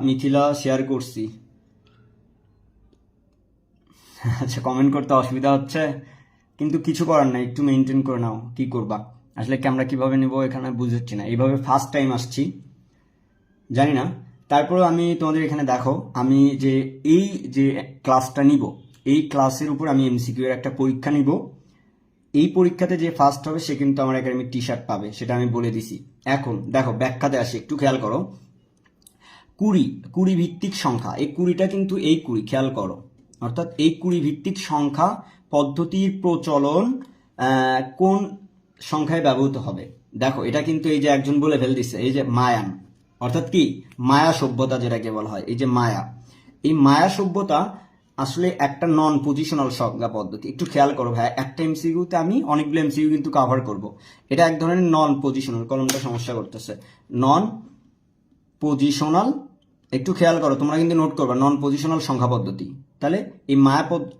Mithila share করছি। আচ্ছা, comment করতে অসুবিধা হচ্ছে, কিন্তু কিছু করার নাই, একটু মেনটেন করে নাও। কি করবা আসলে, ক্যামেরা কিভাবে নিব এখানে বুঝছি না, এইভাবে ফার্স্ট টাইম আসছি, জানি না। তারপর আমি তোমাদের এখানে দেখো, আমি যে এই যে ক্লাসটা নিব, এই ক্লাসের উপর আমি এমসিকিউ এর একটা পরীক্ষা নিব। এই পরীক্ষাতে যে ফার্স্ট হবে সে কিন্তু আমার একাডেমিক টি শার্ট পাবে, সেটা আমি বলে দিছি। এখন দেখো ব্যাখ্যাতে আসি, একটু খেয়াল করো। কুড়ি, কুড়ি ভিত্তিক সংখ্যা, এই কুড়িটা কিন্তু এই কুড়ি, খেয়াল করো। অর্থাৎ এই কুড়ি ভিত্তিক সংখ্যা পদ্ধতির প্রচলন কোন সংখ্যায় ব্যবহৃত হবে। দেখো এটা কিন্তু এই যে একজন বলে ফেল দিচ্ছে, এই যে মায়ান, অর্থাৎ কি মায়া সভ্যতা যেটাকে বলা হয়, এই যে মায়া, এই মায়া সভ্যতা আসলে একটা নন পজিশনাল সংজ্ঞা পদ্ধতি। একটু খেয়াল করো ভাই, একটা এমসিকিউতে আমি অনেকগুলো এমসিকিউ কিন্তু কভার করব। এটা এক ধরনের নন পজিশনাল, কলমটা সমস্যা করতেছে, নন পজিশনাল। একটু খেয়াল করো, তোমরা কিন্তু নোট করবা নন পজিশনাল সংখ্যা পদ্ধতি। তাহলে এই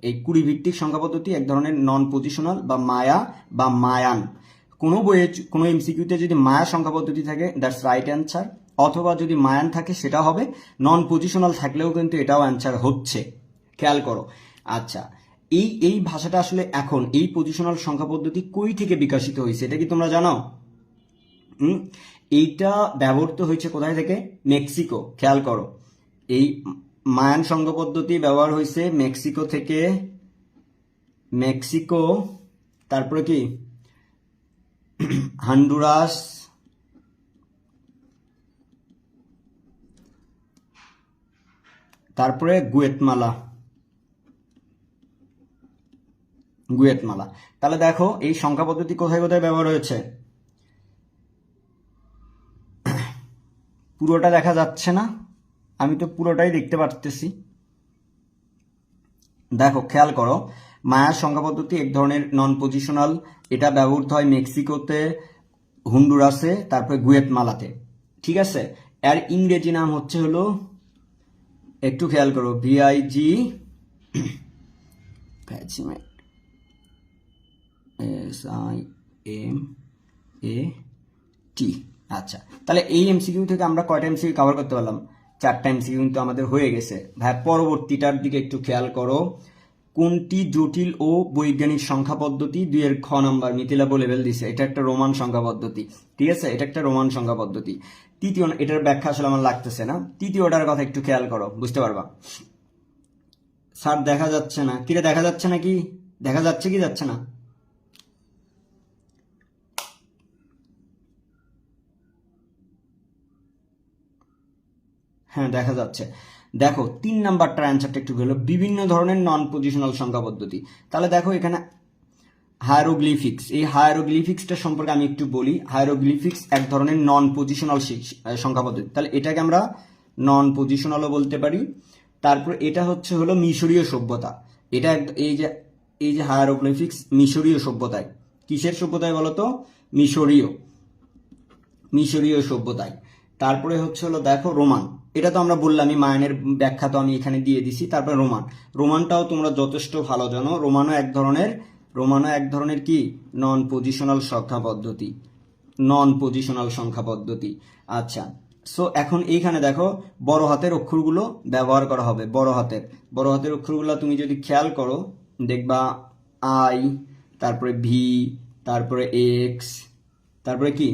এই কুড়ি ভিত্তিক সংখ্যা পদ্ধতি এক ধরনের নন পজিশনাল বা মায়া বা মায়ান। কোনো বইয়ে কোনো এমসিকিউতে যদি মায়া সংখ্যা পদ্ধতি থাকে, দ্যাটস রাইট অ্যান্সার, অথবা যদি মায়ান থাকে সেটা হবে। নন পজিশনাল থাকলেও কিন্তু এটাও অ্যান্সার হচ্ছে, খেয়াল করো। আচ্ছা, এই ভাষাটা আসলে এখন এই পজিশনাল সংখ্যা পদ্ধতি কই থেকে বিকশিত হয়েছে এটা কি তোমরা জানো? এইটা ব্যবহৃত হয়েছে কোথায় থেকে? মেক্সিকো। খেয়াল করো, এই মায়ান সংখ্যা পদ্ধতি ব্যবহার হয়েছে মেক্সিকো থেকে। মেক্সিকো, তারপরে কি হন্ডুরাস, তারপরে গুয়েতমালা। গুয়েতমালা। তাহলে দেখো এই সংখ্যা পদ্ধতি কোথায় কোথায় ব্যবহার হয়েছে। পুরোটা দেখা যাচ্ছে না, আমি তো পুরোটাই দেখতে পারতেছি। দেখো খেয়াল করো, মায়ার সংখ্যা পদ্ধতি এক ধরনের নন পজিশনাল, এটা ব্যবহৃত হয় মেক্সিকোতে, হন্ডুরাসে, তারপরে গুয়েতমালাতে। ঠিক আছে, এর ইংরেজি নাম হচ্ছে হলো, একটু খেয়াল করো, ভিআইজি SIMAT। আচ্ছা, তাহলে এই এমসিকিউ থেকে আমরা কয়টা এমসিকিউ কভার করতে পারলাম? চারটা এমসিকিউ কিন্তু আমাদের হয়ে গেছে ভাই। পরবর্তীটার দিকে একটু খেয়াল করো, কোনটি জটিল ও বৈজ্ঞানিক সংখ্যা পদ্ধতি? 2 এর খ নাম্বার মিথিলা বলে ফেল দিছে, এটা একটা রোমান সংখ্যা পদ্ধতি। ঠিক আছে, এটা একটা রোমান সংখ্যা পদ্ধতি। তৃতীয়, এটার ব্যাখ্যা আসলে আমার লাগতেছে না, তৃতীয়টার কথা একটু খেয়াল করো, বুঝতে পারবা। স্যার দেখা যাচ্ছে না, কিরে দেখা যাচ্ছে না? কি দেখা যাচ্ছে কি যাচ্ছে না? হ্যাঁ দেখা যাচ্ছে। দেখো 3 নাম্বারটার অ্যান্সারটা একটু হলো বিভিন্ন ধরনের নন পজিশনাল সংখ্যা পদ্ধতি। তাহলে দেখো এখানে হায়ারোগ্লিফিক্স, এই হায়ারোগ্লিফিক্সটা সম্পর্কে আমি একটু বলি। হায়ারোগ্লিফিক্স এক ধরনের নন পজিশনাল সংখ্যা পদ্ধতি, তাহলে এটাকে আমরা নন পজিশনালও বলতে পারি। তারপর এটা হচ্ছে হলো মিশরীয় সভ্যতা, এটা এই যে হায়ারোগ্লিফিক্স মিশরীয় সভ্যতায়, কিসের সভ্যতায় বলতো? মিশরীয়, মিশরীয় সভ্যতায়। তারপরে হচ্ছে হলো দেখো রোমান, এটা তো আমরা বললামই, মায়ানের ব্যাখ্যা তো আমি এখানে দিয়ে দিছি। তারপরে রোমান, রোমানটাও তোমরা যথেষ্ট ভালো জানো, রোমানও এক ধরনের কি নন পজিশনাল সংখ্যা পদ্ধতি, নন পজিশনাল সংখ্যা পদ্ধতি। আচ্ছা, সো এখন এইখানে দেখো বড় হাতের অক্ষরগুলো ব্যবহার করা হবে। বড় হাতের অক্ষরগুলো তুমি যদি খেয়াল করো দেখবা আই, তারপরে ভি, তারপরে এক্স, তারপরে কি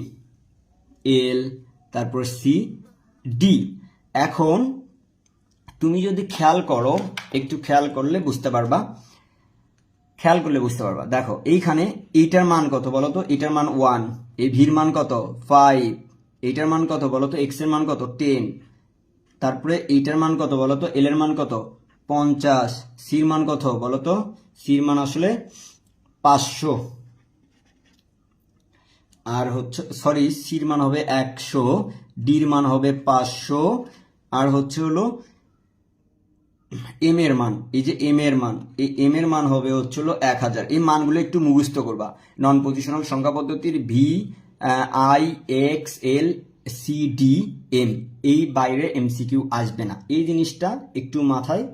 এল, তারপর সি, ডি। এখন তুমি যদি খেয়াল করো, একটু খেয়াল করলে বুঝতে পারবা, দেখো এইখানে এইটার মান কত বলো তো? এইটার মান 1, এই ভির মান কত? 5, এইটার মান কত বলো তো? এক্স এর মান কত? 10, তারপরে এইটার মান কত বলো তো? এল এর মান কত? 50, সির মান কত বলো তো? সির মান আসলে 500, আর হচ্ছে সরি সির মান হবে 100, ডির মান হবে 500, আর হচ্ছে হলো এম এর মান, এই যে এম এর মান, এই এম এর মান হবে হচ্ছে হলো 1000। এই মানগুলো একটু মুখস্থ করবা। নন পজিশনাল সংখ্যা পদ্ধতির V, I, X, L, C, D, M, এই বাইরে এমসিকিউ আসবে না, এই জিনিসটা একটু মাথায়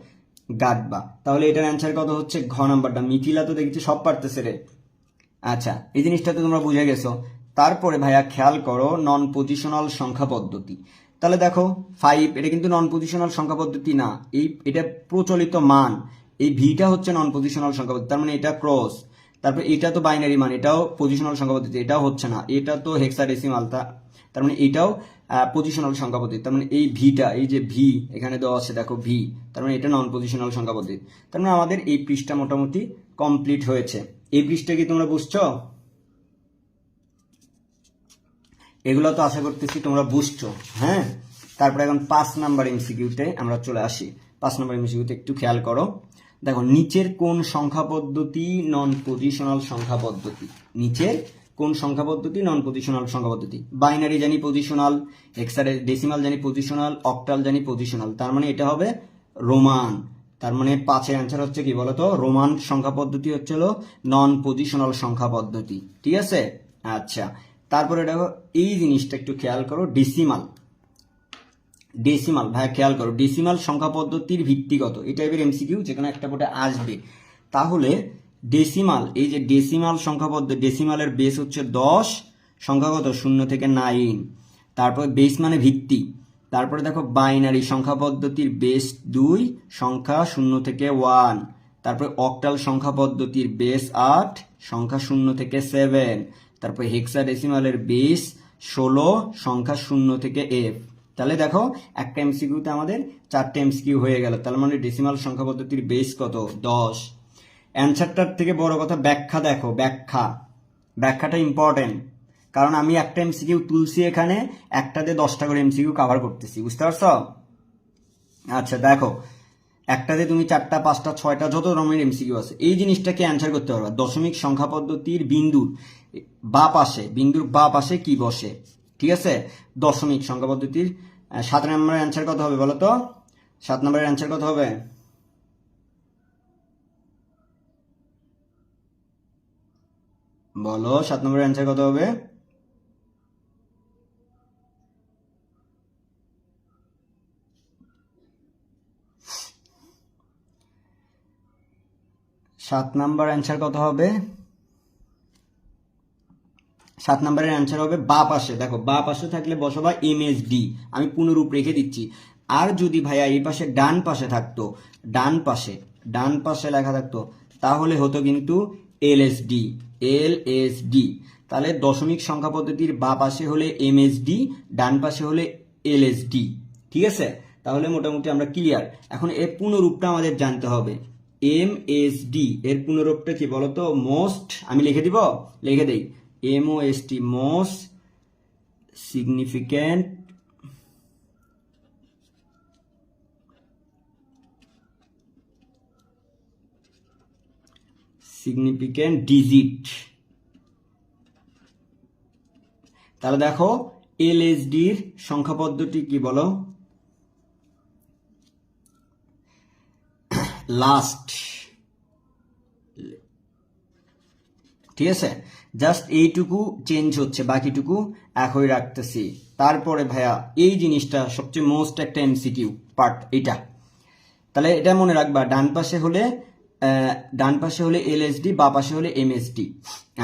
গাঁথবা। তাহলে এটার অ্যান্সার কত হচ্ছে? ঘ নাম্বারটা। মিথিলা তো দেখছি সব পারতেছে রে। আচ্ছা, এই জিনিসটা তো তোমরা বুঝে গেছো। তারপরে ভাইয়া খেয়াল করো নন পজিশনাল সংখ্যা পদ্ধতি, তাহলে দেখো 5 এটা কিন্তু নন পজিশনাল সংখ্যা পদ্ধতি না, এটা প্রচলিত মান। এই ভিটা হচ্ছে নন পজিশনাল সংখ্যা পদ্ধতি, তার মানে এটা ক্রস। তারপর এটা তো বাইনারি মান, এটাও পজিশনাল সংখ্যা পদ্ধতি, এটাও হচ্ছে না। এটা তো হেক্সাডেসিমাল, তার মানে এটাও পজিশনাল সংখ্যা পদ্ধতি। তার মানে এই ভিটা, এই যে ভি এখানে দেওয়া আছে দেখো ভি, তার মানে এটা নন পজিশনাল সংখ্যা পদ্ধতি। তার মানে আমাদের এই পৃষ্ঠা মোটামুটি কমপ্লিট হয়েছে। এই পৃষ্ঠা কি তোমরা বুঝছো? এগুলো তো আশা করতেছি তোমরা বুঝছো। হ্যাঁ, তারপরে এখন 5 নাম্বার এমসিকিউতে আমরা চলে আসি। 5 নাম্বার এমসিকিউতে একটু খেয়াল করো। দেখো, নিচের কোন সংখ্যা পদ্ধতি নন পজিশনাল সংখ্যা পদ্ধতি? নিচের কোন সংখ্যা পদ্ধতি নন পজিশনাল সংখ্যা পদ্ধতি? বাইনারি জানি পজিশনাল, হেক্সাডেসিমাল জানি পজিশনাল, অক্টাল জানি পজিশনাল, তার মানে এটা হবে রোমান। তার মানে 5-এর অ্যান্সার হচ্ছে কি বলতো? রোমান সংখ্যা পদ্ধতি হচ্ছে হলো নন পজিশনাল সংখ্যা পদ্ধতি। ঠিক আছে? আচ্ছা, তারপরে দেখো এই জিনিসটা একটু খেয়াল করো, ডেসিমাল। ডেসিমাল ভাই খেয়াল করো, ডেসিমাল সংখ্যা পদ্ধতির ভিত্তিগত এই টাইপের এমসিকিউ যেখানে একটা বোর্ডে আসবে। তাহলে ডেসিমাল, এই যে ডেসিমাল সংখ্যা পদ্ধতি, ডেসিমালের বেস হচ্ছে 10, সংখ্যাগত 0 থেকে 9, তারপর বেস মানে ভিত্তি। তারপরে দেখো বাইনারি সংখ্যা পদ্ধতির বেস 2, সংখ্যা 0 থেকে 1। তারপরে অক্টাল সংখ্যা পদ্ধতির বেস 8, সংখ্যা 0 থেকে 7। তারপরে হেক্সাডেসিমালের বেস 16, সংখ্যা 0 থেকে f। তাহলে দেখো একটা এমসিকিউতে আমাদের 4টে এমসিকিউ হয়ে গেল। তার মানে ডেসিমাল সংখ্যা পদ্ধতির বেস কত? 10। অ্যান্সারটার থেকে বড় কথা ব্যাখ্যা দেখো, ব্যাখ্যাটা ইম্পর্টেন্ট। কারণ আমি একটা এমসিকিউ তুলছি এখানে, একটাতে 10টা করে এমসিকিউ কভার করতেছি, বুঝতে পারছো? আচ্ছা দেখো, একটাতে তুমি 4টা 5টা 6টা যত রকমের এমসিকিউ আছে, এই জিনিসটাকে অ্যান্সার করতে পারবা। দশমিক সংখ্যা পদ্ধতির বিন্দুর বা পাশে কি বসে? ঠিক আছে, দশমিক সংখ্যা পদ্ধতির 7 নম্বরের অ্যান্সার কত হবে বলো তো? 7 নম্বরের অ্যান্সার কত হবে? বলো, 7 নম্বরের অ্যান্সার কত হবে? সাত নাম্বার অ্যান্সার কত হবে? 7 নম্বরের অ্যান্সার হবে বা পাশে। দেখো বা পাশে থাকলে বসাবা এমএসডি, আমি পুনরূপ রেখে দিচ্ছি। আর যদি ভাইয়া এই পাশে ডান পাশে থাকতো, ডান পাশে লেখা থাকতো, তাহলে হতো কিন্তু এলএসডি। তাহলে দশমিক সংখ্যা পদ্ধতির বা পাশে হলে এমএসডি, ডান পাশে হলে এলএসডি। ঠিক আছে, তাহলে মোটামুটি আমরা ক্লিয়ার। এখন এর পুনরূপটা আমাদের জানতে হবে। এমএসডি এর পুনরূপটা কি বলতো? মোস্ট, আমি লিখে দেই MOST, most significant digit। তাহলে দেখো এলএসডির সংখ্যা পদ্ধতি কি বলো? লাস্ট। ঠিক আছে, জাস্ট এইটুকু চেঞ্জ হচ্ছে, বাকিটুকু একই রাখতেছি। তারপরে ভাইয়া এই জিনিসটা সবচেয়ে মোস্ট একটা এমসিকিউ পার্ট এটা। তাহলে এটা মনে রাখবা, ডান পাশে হলে এলএসডি, বা পাশে হলে এমএসডি।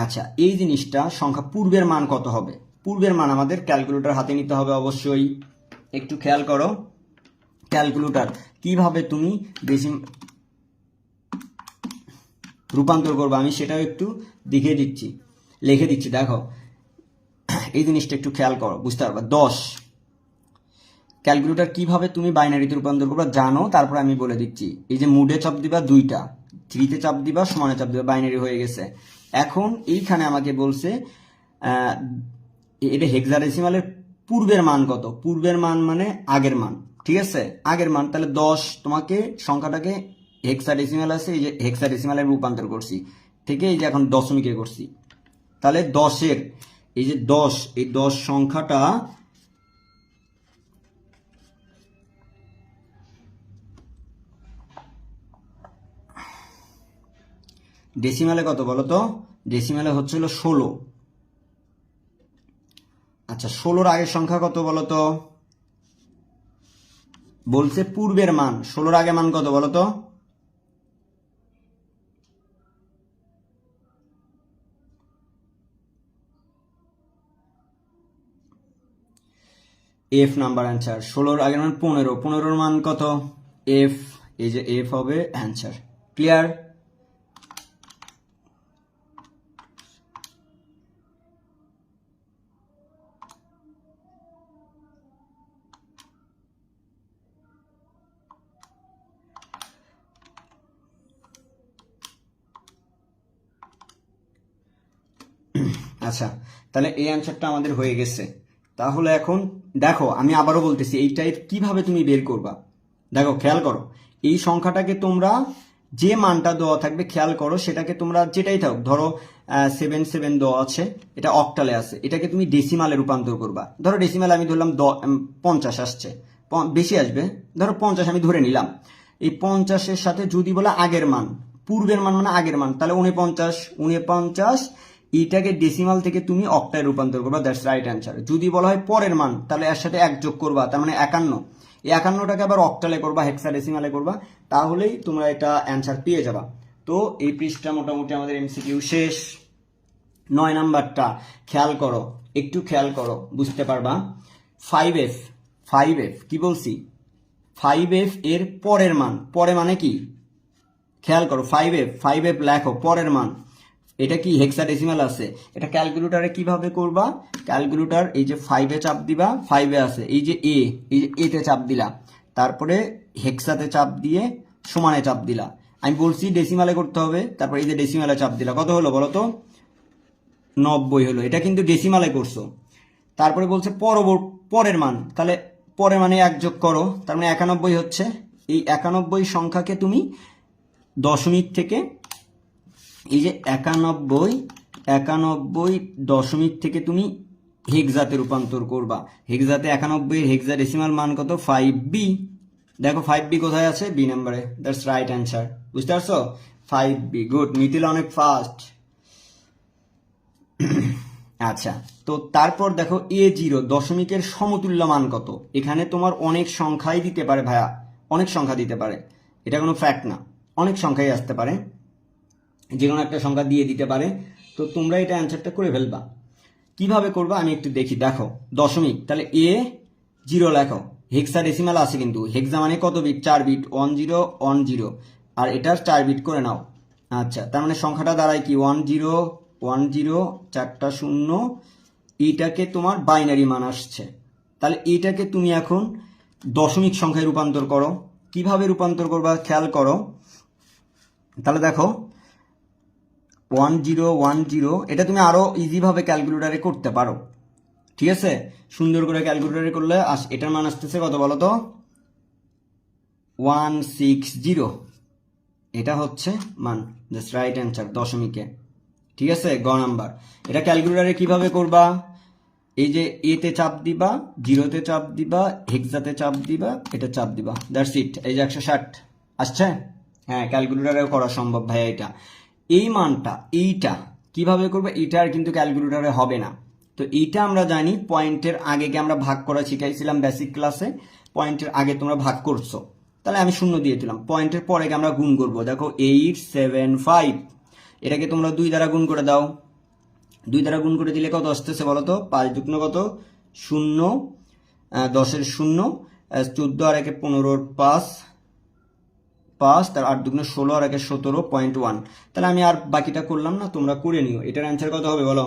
আচ্ছা, এই জিনিসটা সংখ্যা পূর্বের মান কত হবে? পূর্বের মান আমাদের ক্যালকুলেটর হাতে নিতে হবে অবশ্যই। একটু খেয়াল করো, ক্যালকুলেটর কিভাবে তুমি বেশি রূপান্তর করবো আমি সেটাও একটু লিখে দিচ্ছি। দেখো এই জিনিসটা একটু খেয়াল করো, বুঝতে পারবা। 10 ক্যালকুলেটর কিভাবে তুমি বাইনারিতে রূপান্তর করবা জানো, তারপর আমি বলে দিচ্ছি। এই যে মুডে চাপ দিবা 2টা, 3-তে চাপ দিবা, সমানে চাপ দিবা, বাইনারি হয়ে গেছে। এখন এইখানে আমাকে বলছে এটা হেক্সাডেসিমালের পূর্বের মান কত? পূর্বের মান মানে আগের মান। ঠিক আছে, আগের মান। তাহলে 10, তোমাকে সংখ্যাটাকে হেক্সাডেসিমাল আছে, এই যে হেক্সাডেসিমালে রূপান্তর করছি, থেকে এই যে এখন দশমিকে করছি। তাহলে 10-এর এই যে 10, এই 10 সংখ্যাটা ডেসিমালে কত বলো তো? ডেসিমালে হচ্ছিল 16। আচ্ছা, 16-র আগের সংখ্যা কত বলো তো? বলছে পূর্বের মান, 16-র আগে মান কত বলো তো? F number answer. 16-র আগের মান 15, 15-র মান কত? এফ, এই যে এফ হবে অ্যান্সার। ক্লিয়ার? আচ্ছা, তাহলে এই অ্যান্সারটা আমাদের হয়ে গেছে। তাহলে এখন দেখো, আমি আবারও বলতেছি, এই টাইপ কিভাবে তুমি বের করবা। দেখো, খেয়াল করো, এই সংখ্যাটাকে তোমরা যে মানটা দেওয়া থাকবে খেয়াল করো, সেটাকে তোমরা যেটাই থাক, ধরো 7 দেওয়া আছে, এটা অক্টালে আছে, এটাকে তুমি ডেসিমালে রূপান্তর করবা। ধরো ডেসিমালে আমি ধরলাম 50 আসছে, বেশি আসবে, ধরো 50 আমি ধরে নিলাম। এই 50-এর সাথে যদি বলে আগের মান, পূর্বের মান মানে আগের মান, তাহলে 49 এইটাকে ডেসিমাল থেকে তুমি অক্টায় রূপান্তর করবা, দ্যাটস রাইট অ্যান্সার। যদি বলা হয় পরের মান, তাহলে এর সাথে 1 যোগ করবা, তার মানে 51। এই 51টাকে আবার অক্টালে করবা, হেক্সাডেসিমালে করবা, তাহলেই তোমরা এটা অ্যান্সার পেয়ে যাবা। তো এই পৃষ্ঠা মোটামুটি আমাদের এমসিকিউ শেষ। 9 নাম্বারটা খেয়াল করো, একটু খেয়াল করো, বুঝতে পারবা। 5f, 5f কি বলছি? 5f এর পরের মান, পরে মানে কি খেয়াল করো, 5f লেখো পরের মান, এটা কি হেক্সাডেসিমাল আছে, এটা ক্যালকুলেটরে কিভাবে করবা? ক্যালকুলেটর এই যে 5-এ চাপ দিবা, 5-এ আছে, এই যে এতে চাপ দিলা, তারপরে হেক্সাতে চাপ দিয়ে সমানে চাপ দিলা। আমি বলছি ডেসিমালে করতে হবে, তারপরে এই যে ডেসিমালে চাপ দিলা, কত হলো বলো তো? 90 হলো। এটা কিন্তু ডেসিমালে করছো। তারপরে বলছে পরের মান, তাহলে পরের মানে 1 যোগ করো, তার মানে 91 হচ্ছে। এই 91 সংখ্যাকে তুমি দশমিক থেকে, এই যে 91 দশমিক থেকে তুমি হেক্সাতে রূপান্তর করবা। হেক্সাতে 91 হেক্সাডেসিমাল মান কত? 5b। দেখো 5b কোথায় আছে? বি নাম্বারে, দ্যাটস রাইট অ্যান্সার। বুঝতে পারছো? 5b, good. মিথিল অনেক ফাস্ট। আচ্ছা, তো তারপর দেখো A0 দশমিকের সমতুল্য মান কত? এখানে তোমার অনেক সংখ্যাই দিতে পারে ভাইয়া, অনেক সংখ্যা দিতে পারে, এটা কোনো ফ্যাক্ট না, অনেক সংখ্যাই আসতে পারে, যে কোনো একটা সংখ্যা দিয়ে দিতে পারে। তো তোমরা এটা অ্যান্সারটা করে ফেলবা। কিভাবে করবা আমি একটু দেখি। দেখো দশমিক, তাহলে A0 লেখো, হেক্সাডেসিমাল আছে কিন্তু, হেক্সা মানে কত বিট? 4 বিট, 1010, আর এটার 4 বিট করে নাও। আচ্ছা, তার মানে সংখ্যাটা দাঁড়ায় কি? 1010, 4টা 0, এইটাকে তোমার বাইনারি মান আসছে। তাহলে এইটাকে তুমি এখন দশমিক সংখ্যায় রূপান্তর করো। কিভাবে রূপান্তর করবা খেয়াল করো। তাহলে দেখো 1010, এটা তুমি আরো ইজিভাবে ক্যালকুলেটারে করতে পারো, ঠিক আছে? সুন্দর করে ক্যালকুলেটারে করলে এটার মান আসতেছে কত বলো তো? 160, এটা হচ্ছে মান, জাস্ট রাইট অ্যান্সার দশমিকে, ঠিক আছে? গ নাম্বার। এটা ক্যালকুলেটারে কিভাবে করবা? এই যে এতে চাপ দিবা, 0-তে চাপ দিবা, হেক্সাতে চাপ দিবা, এটা চাপ দিবা, দ্যাটস ইট। এই যে 160 আসছে। হ্যাঁ, ক্যালকুলেটারেও করা সম্ভব ভাইয়া এটা। এই মানটা, এইটা কিভাবে করবে? এটা আর কিন্তু ক্যালকুলেটারে হবে না। তো এইটা আমরা জানি, পয়েন্টের আগেকে আমরা ভাগ করা শিখাইছিলাম বেসিক ক্লাসে, পয়েন্টের আগে তোমরা ভাগ করছো, তাহলে আমি 0 দিয়ে দিলাম। পয়েন্টের পরে আমরা গুণ করব। দেখো 875, এটাকে তোমরা 2 দ্বারা গুণ করে দাও। 2 দ্বারা গুণ করে দিলে কত আসতেছে বলো তো? 5 দুগুণ কত? 0, 10-এর 0, 14 আর 1-এ 15-র 5, তার 8 দুগুণ 16 আর 1-এ 17.1। তাহলে আমি আর বাকিটা করলাম না, তোমরা করে নিও। এটার অ্যান্সার কত হবে বলো?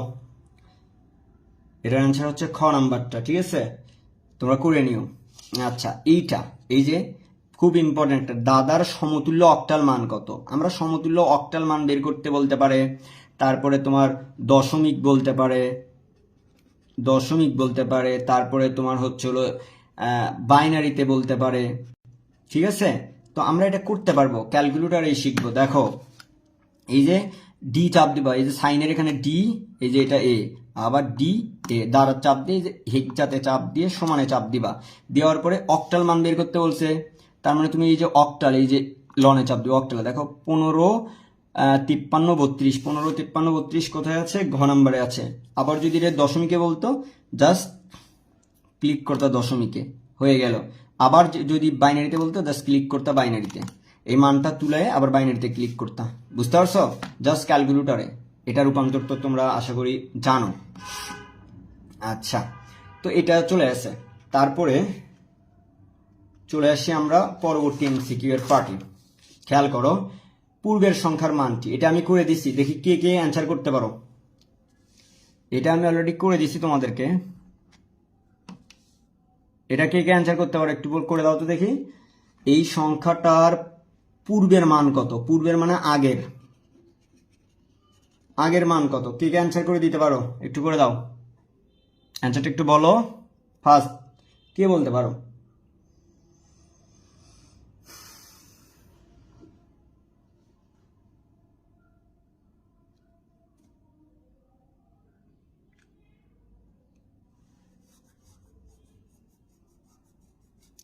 এটার অ্যান্সার হচ্ছে খ নাম্বারটা, ঠিক আছে? তোমরা করে নিও। আচ্ছা, এইটা, এই যে খুব ইম্পর্টেন্ট, দাদার সমতুল্য অক্টাল মান কত? আমরা সমতুল্য অক্টাল মান বের করতে বলতে পারে, তারপরে তোমার দশমিক বলতে পারে, তারপরে তোমার হচ্ছে হলো বাইনারিতে বলতে পারে, ঠিক আছে? তো আমরা এটা করতে পারবো, ক্যালকুলেটারেই শিখবো। দেখো এই যে ডি চাপ দিবা, এই যে সাইনের এখানে ডি, এই যে এটা এ, আবার ডি এ, দ্বারা চাপ দিয়ে এই যে হেক্সাতে চাপ দিয়ে সমানে চাপ দিবা। দেওয়ার পরে অক্টাল মান বের করতে বলছে, তার মানে তুমি এই যে অক্টাল, এই যে লনে চাপ দিও অক্টালে। দেখো 15, 53, 32, 15, 53, 32 কোথায় আছে? ঘ নাম্বারে আছে। আবার যদি এটা দশমিকে বলতো, জাস্ট ক্লিক করতে দশমিকে, হয়ে গেল। আবার যদি বাইনারিতে বলতো, জাস্ট ক্লিক করতে বাইনারিতে, এই মানটা তুলে আবার বাইনারিতে ক্লিক করতাম। বুঝতে পারছো? জাস্ট ক্যালকুলেটরে এটা রূপান্তর তো তোমরা আশা করি জানো। আচ্ছা, তো এটা চলে আসে। তারপরে চলে আসি আমরা পরবর্তী এমসিকিউ এর পার্টি। খেয়াল করো, পূর্বের সংখ্যার মানটি, এটা আমি করে দিছি, দেখি কে কে অ্যান্সার করতে পারো। এটা আমি অলরেডি করে দিছি তোমাদেরকে, এটা কে কে অ্যান্সার করতে পারো একটু করে দাও তো দেখি। এই সংখ্যাটার পূর্বের মান কত? পূর্বের মানে আগের, আগের মান কত? কে কে অ্যান্সার করে দিতে পারো একটু করে দাও, অ্যান্সারটা একটু বলো। ফার্স্ট কে বলতে পারো?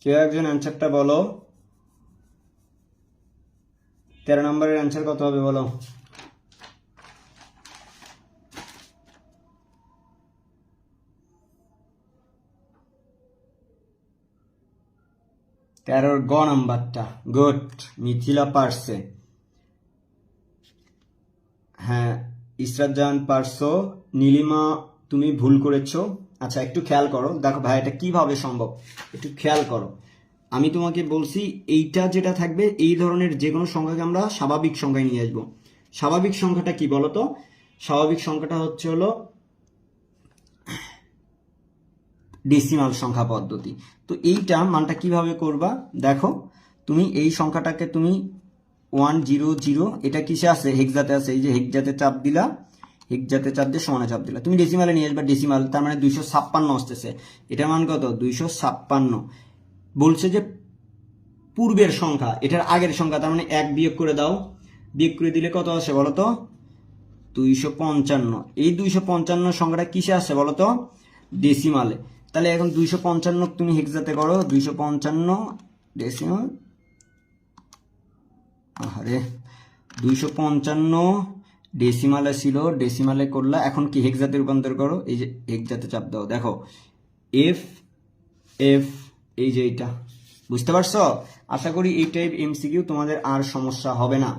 কেউ একজন অ্যান্সারটা বলো। 13 নম্বরের অ্যান্সার কত হবে বলো। তেরোর গ নাম্বারটা, গুড, মিথিলা পারছে। হ্যাঁ, ইসরাত জাহান পারছো, নীলিমা তুমি ভুল করেছো। আচ্ছা একটু খেয়াল করো, দেখো ভাই এটা কিভাবে সম্ভব, একটু খেয়াল করো। আমি তোমাকে বলছি এইটা যেটা থাকবে, এই ধরনের যে কোনো সংখ্যাকে আমরা স্বাভাবিক সংখ্যায় নিয়ে আসবো। স্বাভাবিক সংখ্যাটা কি বলতো? স্বাভাবিক সংখ্যাটা হচ্ছে হলো ডেসিমাল সংখ্যা পদ্ধতি। তো এইটা মানটা কিভাবে করবা দেখো, তুমি এই সংখ্যাটাকে তুমি 100, এটা কিসে আছে? হেক্সাতে আছে। এই যে হেক্সাতে চাপ দিলা, হেক্সাতে চাপ দিয়ে সমানে চাপ দিলা, তুমি ডেসিমালে নিয়ে আসবা। ডেসিমাল তার মানে 256 আসতেছে। এটার মান কত? 256। বলছে যে পূর্বের সংখ্যা, এটার আগের সংখ্যা, তার মানে 1 বিয়োগ করে দাও। বিয়োগ করে দিলে কত আসে বলো তো? 255। এই 255 সংখ্যাটা কিসে আসে বলো তো? ডেসিমালে। তাহলে এখন 255 তুমি হেক্সাতে করো, 255 ডেসিমাল, আরে 255 ডেসিমালে ছিল, ডেসিমালে করলা, এখন কি হেক্সাতে রূপান্তর করো। এই যে হেক্সাতে চাপ দাও, দেখো এফ এফ, এই যে এইটা, বুঝতে পারছো? আশা করি এই টাইপ এমসিকিউ তোমাদের আর সমস্যা হবে না,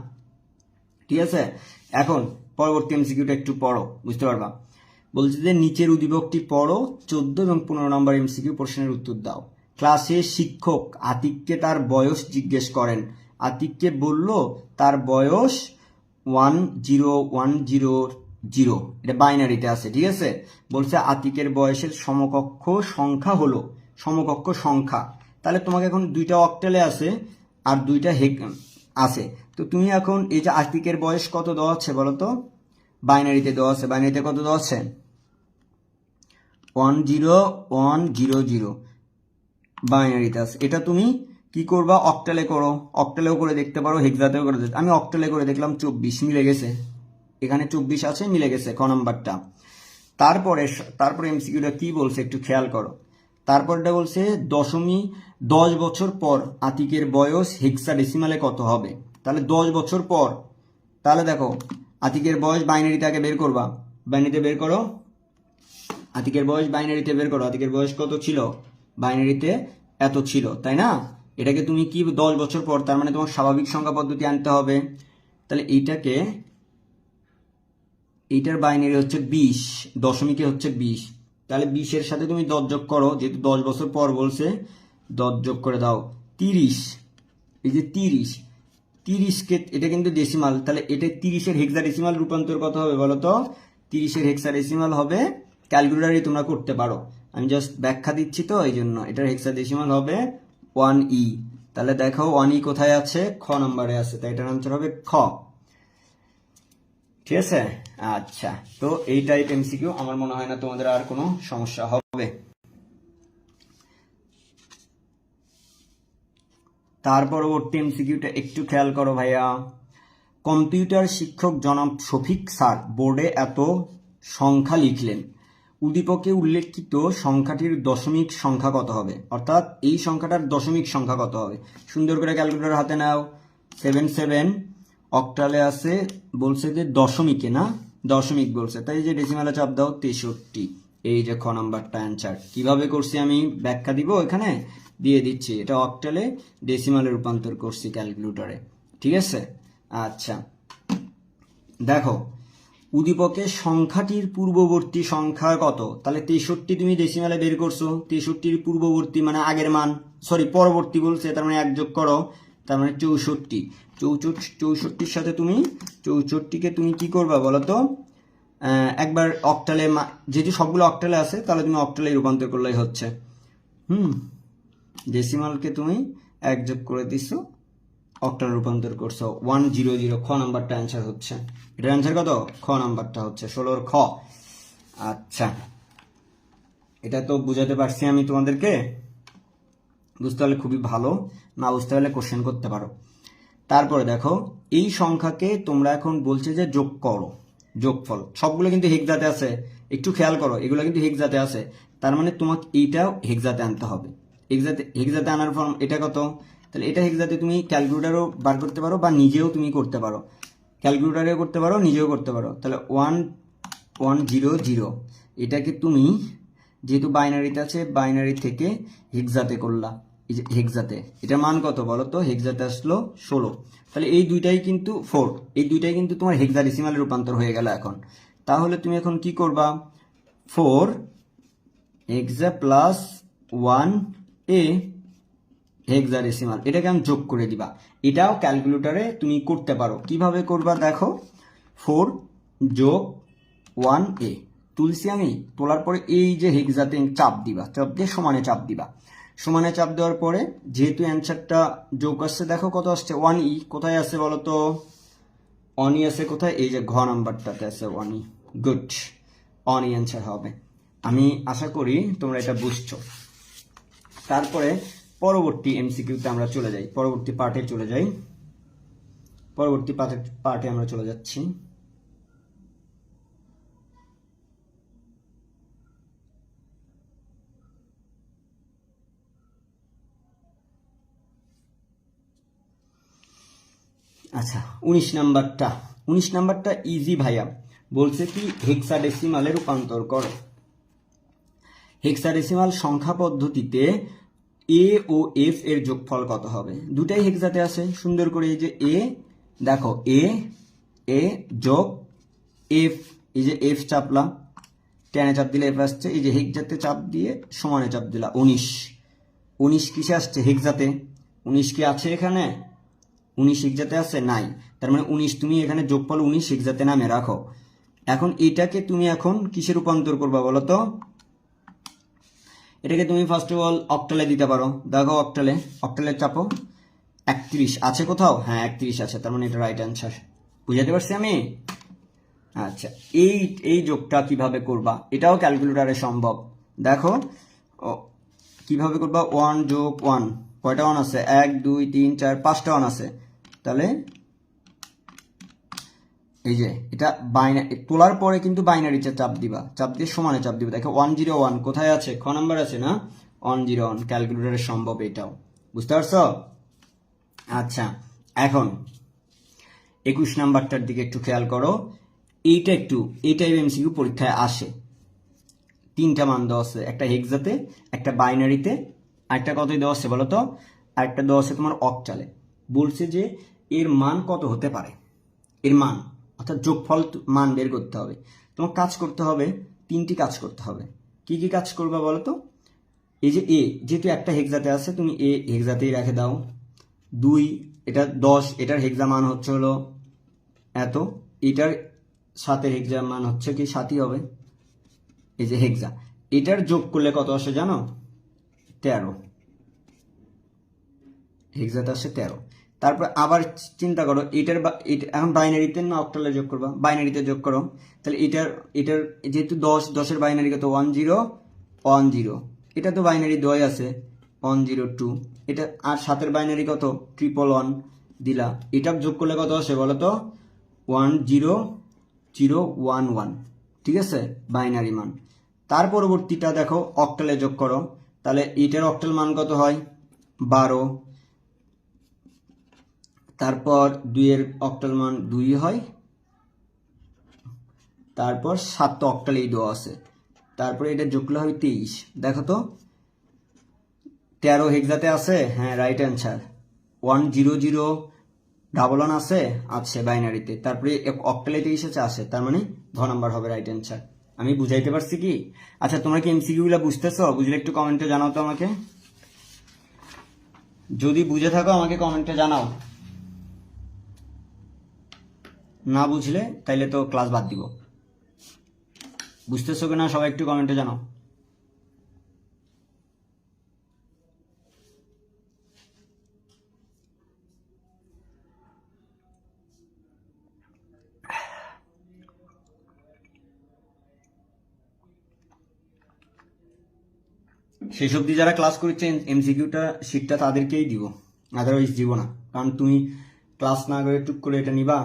ঠিক আছে? এখন পরবর্তী এমসিকিউটা একটু পড়ো, বুঝতে পারবা। বলছে যে নিচের উদ্দীপকটি পড়ো, 14 এবং 15 নম্বর এমসিকিউ প্রশ্নের উত্তর দাও। ক্লাসে শিক্ষক আতিককে তার বয়স জিজ্ঞেস করেন। আতিককে বলল তার বয়স 1010, এটা বাইনারিতে আছে, ঠিক আছে? বলছে আতিকের বয়সের সমকক্ষ সংখ্যা হলো, সমকক্ষ সংখ্যা। তাহলে তোমাকে এখন দুইটা অক্টালে আছে আর দুইটা আছে। তো তুমি এখন এই যে আতিকের বয়স কত দেওয়া আছে বলো তো? বাইনারিতে দেওয়া আছে। বাইনারিতে কত দেওয়া আছে? 10100 বাইনারিতে আছে। এটা তুমি কি করবা? অক্টালে করো, অক্টালেও করে দেখতে পারো, হেক্সাতেও করে দেখতে। আমি অক্টালে করে দেখলাম 24, মিলে গেছে। এখানে 24 আছে, মিলে গেছে ক নাম্বারটা। তারপরে এমসিকিউটা কি বলছে একটু খেয়াল করো। তারপরটা বলছে 10 বছর পর আতিকের বয়স হেক্সাডেসিমালে কত হবে? তাহলে 10 বছর পর, তাহলে দেখো আতিকের বয়স বাইনারিতে আগে বের করবা। বাইনারিতে বের করো, আতিকের বয়স বাইনারিতে বের করো। আতিকের বয়স কত ছিল? বাইনারিতে এত ছিল, তাই না? এটাকে তুমি কি 10 বছর পর, তার মানে তোমার স্বাভাবিক সংখ্যা পদ্ধতি আনতে হবে। তাহলে এইটার বাইনারি হচ্ছে 20, দশমিকে হচ্ছে 20। তাহলে 20 এর সাথে তুমি 10 যোগ করো, যেহেতু 10 বছর পর বলছে, 10 যোগ করে দাও 30। এই যে 30কে, এটা কিন্তু ডেসিমাল, তাহলে এটা 30-এর হেক্সাডেসিমাল রূপান্তর কত হবে বলো তো? 30-এর হেক্সাডেসিমাল হবে, ক্যালকুলেটারে তোমরা করতে পারো, আমি জাস্ট ব্যাখ্যা দিচ্ছি তো এই জন্য। এটার হেক্সাডেসিমাল হবে 1E। তাহলে দেখো 1E কোথায় আছে? খ নম্বরে আছে, তাই এটার আনসার হবে খ, ঠিক আছে? আচ্ছা, তো এই টাইপ এমসিকিউ আমার মনে হয় না তোমাদের আর কোনো সমস্যা হবে। তার পরবর্তী এমসিকিউটা একটু খেয়াল করো ভাইয়া। কম্পিউটার শিক্ষক জনাব শফিক স্যার বোর্ডে এত সংখ্যা লিখলেন, উদ্দীপকে উল্লেখিত সংখ্যাটির দশমিক সংখ্যা কত হবে? অর্থাৎ এই সংখ্যাটার দশমিক সংখ্যা কত হবে? সুন্দর করে ক্যালকুলেটর হাতে নাও। 77 অক্টালে আছে, বলছে যে দশমিকে, না দশমিক বলছে, তাই যে ডেসিমালে চাপ দাও 63। এই যে খ নাম্বারটা অ্যান্সার। কিভাবে করছি আমি ব্যাখ্যা দিব, এখানে দিয়ে দিচ্ছি। এটা অক্টালে ডেসিমালে রূপান্তর করছি ক্যালকুলেটরে, ঠিক আছে? আচ্ছা দেখো, উদ্দীপকের সংখ্যাটির পূর্ববর্তী সংখ্যা কত? তাহলে 63 তুমি ডেসিমালে বের করছো, 63-র পূর্ববর্তী মানে আগের মান, সরি পরবর্তী বলছে, তার মানে 1 যোগ করো, তার মানে 64। 64-র সাথে তুমি 64কে তুমি কি করবা বলো তো? একবার অক্টালে, যেহেতু সবগুলো অক্টালে আছে তাহলে তুমি অক্টালে রূপান্তর করলেই হচ্ছে। ডেসিমালকে তুমি 1 যোগ করে দিছো, অক্টাল রূপান্তর করছো, 100। খ নাম্বারটা অ্যান্সার হচ্ছে। এটার অ্যান্সার কত? খ নাম্বারটা হচ্ছে 16-র খ। আচ্ছা, এটা তো বুঝাতে পারছি আমি তোমাদেরকে। বুঝতে হলে খুবই ভালো, না বুঝতে হলে কোশ্চেন করতে পারো। তারপরে দেখো, এই সংখ্যাকে তোমরা এখন বলছে যে যোগ করো, যোগফল। সবগুলো কিন্তু হেক্সাতে আছে, একটু খেয়াল করো, এগুলো কিন্তু হেক্সাতে আছে। তার মানে তোমাকে এইটাও হেক্সাতে আনতে হবে। হেক্সাতে আনার ফর্ম এটা কত? তাহলে এটা হেক্সাতে তুমি ক্যালকুলেটারও বার করতে পারো বা নিজেও তুমি করতে পারো, ক্যালকুলেটারেও করতে পারো, নিজেও করতে পারো। তাহলে 1100, এটাকে তুমি যেহেতু বাইনারিতে আছে, বাইনারি থেকে হেক্সাতে করলা। এই যে হেক্সাতে, এটার মান কত বলো তো? হেক্সাতে আসলো 16। তাহলে এই দুইটাই কিন্তু 4, এই দুইটাই কিন্তু তোমার হেক্সাডেসিমালে রূপান্তর হয়ে গেল এখন। তাহলে তুমি এখন কি করবা? 4 হেক্সা প্লাস 1a হেক্সাডেসিমাল, এটাকে আমি যোগ করে দিবা। এটাও ক্যালকুলেটরে তুমি করতে পারো। কিভাবে করবা দেখো, 4 যোগ 1a তুলছি আমি, তোলার পরে এই যে হেক্সাতে চাপ দিবা, চাপ দিয়ে সমানে চাপ দিবা। সমানে চাপ দেওয়ার পরে যেহেতু অ্যান্সারটা যোগ আসছে, দেখো কত আসছে? 1e। কোথায় আছে বলো তো? 1e আছে কোথায়? এই যে ঘ নাম্বারটাতে আছে 1e। গুড, 1e অ্যান্সার হবে। আমি আশা করি তোমরা এটা বুঝছো। তারপরে পরবর্তী এমসিকিউতে আমরা চলে যাই, পরবর্তী পার্টে চলে যাই। পরবর্তী পার্টে আমরা চলে যাচ্ছি। আচ্ছা, 19 নাম্বারটা ইজি ভাইয়া। বলছে কি হেক্সাডেসিমালে রূপান্তর করো। হেক্সাডেসিমাল সংখ্যা পদ্ধতিতে এ ও এফ এর যোগফল কত হবে? দুটাই হেক্সাতে আছে, সুন্দর করে এই যে এ, দেখো এ যোগ এফ, এই যে এফ চাপলা, টেনে চাপ দিলে এফ আসছে, এই যে হেক্সাতে চাপ দিয়ে সমানে চাপ দিলা 19 কিসে আসছে? হেক্সাতে। 19 কি আছে এখানে? 19 হেক্সাতে আছে? নাই। তার মানে 19 তুমি এখানে যোগফল 19 হেক্সাতে নামে রাখো। এখন এটাকে তুমি এখন কিসে রূপান্তর করবা বলো তো? এটাকে তুমি ফার্স্ট অফ অল অক্টালে দিতে পারো। দেখো অক্টালে চাপো। 31 আছে কোথাও? হ্যাঁ 31 আছে, তার মানে এটা রাইট অ্যান্সার। বুঝাতে পারছি আমি? আচ্ছা, এই যোগটা কিভাবে করবা? এটাও ক্যালকুলেটরে সম্ভব। দেখো কিভাবে করবা? 1 যোগ 1, কয়টা 1 আছে? 1 2 3 4 5টা 1 আছে। তাহলে এই যে এটা বাইনারি তোলার পরে কিন্তু বাইনারিতে চাপ দিবা, চাপ দিয়ে সমানে চাপ দিবা। দেখো 101 কোথায় আছে? খ নাম্বার আছে না? 101 ক্যালকুলেটরে সম্ভব এটাও। বুঝতে পারছো? আচ্ছা, এখন 21 নাম্বারটার দিকে একটু খেয়াল করো। এই টাইপ এমসিকিউ পরীক্ষায় আসে। 3টা মান দেওয়া আছে, একটা হেক্সাতে, একটা বাইনারিতে, আরেকটা কতই দেওয়া আছে বলো তো? আরেকটা দেওয়া আছে তোমার অক্টালে। বলছে যে এর মান কত হতে পারে, এর মান অর্থাৎ যোগফল মান বের করতে হবে। তোমার কাজ করতে হবে, 3টি কাজ করতে হবে। কি কি কাজ করবা বলো তো? এই যে এ, যেহেতু একটা হেক্সাতে আছে, তুমি এ হেক্সাতেই রেখে দাও। 2, এটা 10, এটার হেক্সা মান হচ্ছে হলো এত, এটার 7-এর হেক্সা মান হচ্ছে কি 7ই হবে। এই যে হেক্সা, এটার যোগ করলে কত আসে জানো? 13, হেক্সাতে আসে 13। তারপর আবার চিন্তা করো, এখন বাইনারিতে না অক্টালে যোগ করবা? বাইনারিতে যোগ করো। তাহলে এটার যেহেতু 10-এর বাইনারি কত? 1010, এটা তো বাইনারি 2 আছে 102, এটা আর 7-এর বাইনারি কত? 111 দিলা। এটা যোগ করলে কত আসে বলো তো? 10011, ঠিক আছে, বাইনারি মান। তার পরবর্তীটা দেখো অক্টালে যোগ করো, তাহলে এটার অক্টাল মান কত হয়? 12। তারপর 2-এর অক্টাল মান 2 হয়। তারপর 7 তো অক্টালেই দেওয়া আছে, তারপরে এটা যোগ করলে হবে 23। দেখো তো 13 হেক্সাতে আছে, হ্যাঁ রাইট অ্যান্সার। 100 ডাবল ওয়ান আছে বাইনারিতে, তারপরে অক্টালে এসেছে আছে, তার মানে ঘ নাম্বার হবে রাইট অ্যান্সার। আমি বুঝাইতে পারছি কি? আচ্ছা, তোমরা কি এমসিকিউ গুলা বুঝতেছো? বুঝলে একটু কমেন্টে জানাও তো আমাকে। যদি বুঝে থাকো আমাকে কমেন্টে জানাও, না বুঝলে তাইলে তো ক্লাস বাদ দিব। বুঝতেছো কিনা সবাই একটু কমেন্টে জানাও। শেষ অব্দি যারা ক্লাস করছে এমসিকিউটা শিটটা তাদেরকেই দিব, আদারওয়াইজ দিব না। কারণ তুমি ক্লাস না করে টুক করে এটা নিবা,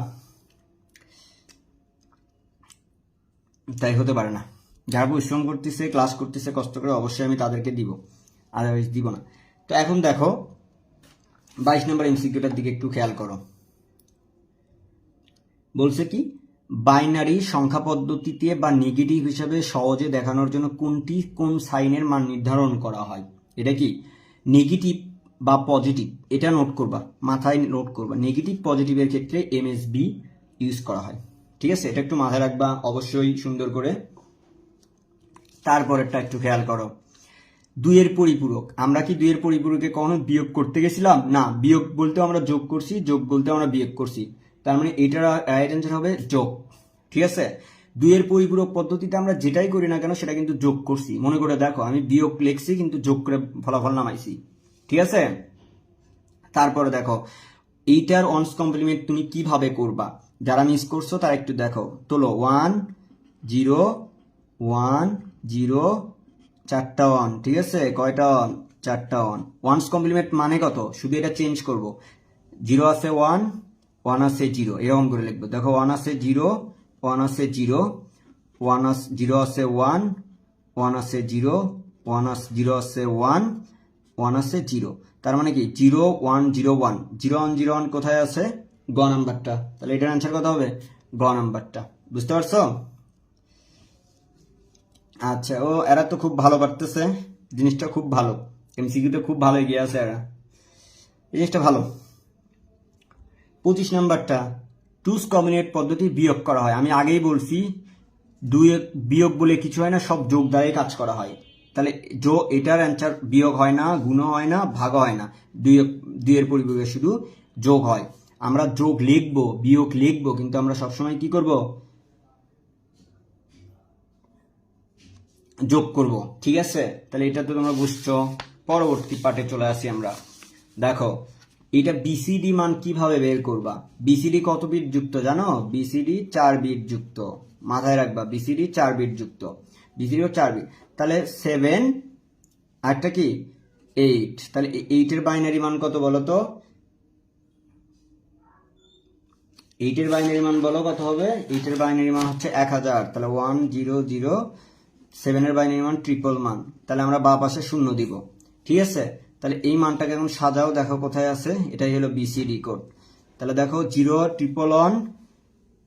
তাই হতে পারে না। যারা পরিশ্রম করতেছে, ক্লাস করতেছে কষ্ট করে, অবশ্যই আমি তাদেরকে দিব, আদারওয়াইজ দিব না। তো এখন দেখো 22 নম্বর এমসিকিউটার দিকে একটু খেয়াল করো। বলছে কি, বাইনারি সংখ্যা পদ্ধতিতে বা নেগেটিভ হিসাবে সহজে দেখানোর জন্য কোন সাইনের মান নির্ধারণ করা হয়? এটা কি নেগেটিভ বা পজিটিভ? এটা নোট করবা, মাথায় নোট করবা। নেগেটিভ পজিটিভের ক্ষেত্রে এমএসবি ইউজ করা হয়, ঠিক আছে? এটা একটু মাথায় রাখবা অবশ্যই সুন্দর করে। তারপরেরটা একটু খেয়াল করো, দুইয়ের পরিপূরক। আমরা কি দুইয়ের পরিপূরকে কখনো বিয়োগ করতে গেছিলাম? না, বিয়োগ বলতে আমরা যোগ করছি, যোগ বলতে আমরা বিয়োগ করছি, তার মানে এটার রাইট অ্যান্সার হবে যোগ, ঠিক আছে? দুইয়ের পরিপূরক পদ্ধতিতে আমরা যেটাই করি না কেন সেটা কিন্তু যোগ করছি। মনে করে দেখো, আমি বিয়োগ লিখছি কিন্তু যোগ করে ফলাফল নামাইছি, ঠিক আছে? তারপরে দেখো, এইটার ওয়ান্স কমপ্লিমেন্ট তুমি কিভাবে করবা? যারা মিস করছো তারা একটু দেখো, তোলো 1 0 1 0, 4টা 1, ঠিক আছে? কয়টা 1? 4টা 1। ওয়ান্স কমপ্লিমেন্ট মানে কত? শুধু এটা চেঞ্জ করব, 0 আছে 1, 1 আছে 0, এরকম করে লিখবো। দেখো 1 আছে 0, 1 আছে 0, 0 আছে 1, 1 আছে 0, 0 আছে 1, 1 আছে 0, তার মানে কি 0 1 0 1, 0 1 0 1 কোথায় আছে? গ নাম্বারটা। তাহলে এটার অ্যান্সার কত হবে? গ নাম্বারটা। বুঝতে পারছো? আচ্ছা, ও এরা তো খুব ভালো পারতেছে, জিনিসটা খুব ভালো, এমসিকিউতে খুব ভালো এগিয়ে আছে এরা, এই জিনিসটা ভালো। 25 নাম্বারটা, টুস কম্বিনেট পদ্ধতি বিয়োগ করা হয়। আমি আগেই বলছি দুই বিয়োগ বলে কিছু হয় না, সব যোগ দ্বারাই কাজ করা হয়। তাহলে এটার অ্যান্সার বিয়োগ হয় না, গুণ হয় না, ভাগ হয় না, দুইয়ের পরিপূরকে শুধু যোগ হয়। আমরা যোগ লিখবো, বিয়োগ লিখবো, কিন্তু আমরা সবসময় কি করব? যোগ করব, ঠিক আছে? তাহলে এটা তো তোমরা বুঝছো। পরবর্তী পার্টে চলে আসি আমরা। দেখো, এটা বিসিডি মান কিভাবে বের করবা? বিসিডি কত বিট যুক্ত জানো? বিসিডি 4 বিট যুক্ত, মাথায় রাখবা। বিসিডি 4 বিট যুক্ত, বিসিডিও 4 বিট। তাহলে 7 আরটা কি 8, তাহলে 8 এর বাইনারি মান কত বলো তো? 8 এর বাইনারি মান বলো কত হবে? 8 এর বাইনারি মান হচ্ছে 1000, তাহলে 1 0 0। 7 এর বাইনারি মান ট্রিপল মান, তাহলে আমরা বাঁ পাশে 0 দিব, ঠিক আছে? তাহলে এই মানটাকে এখন সাজাও, দেখো কোথায় আছে। এটাই হলো বিসিডি কোড। তাহলে দেখো 0 ট্রিপল 1,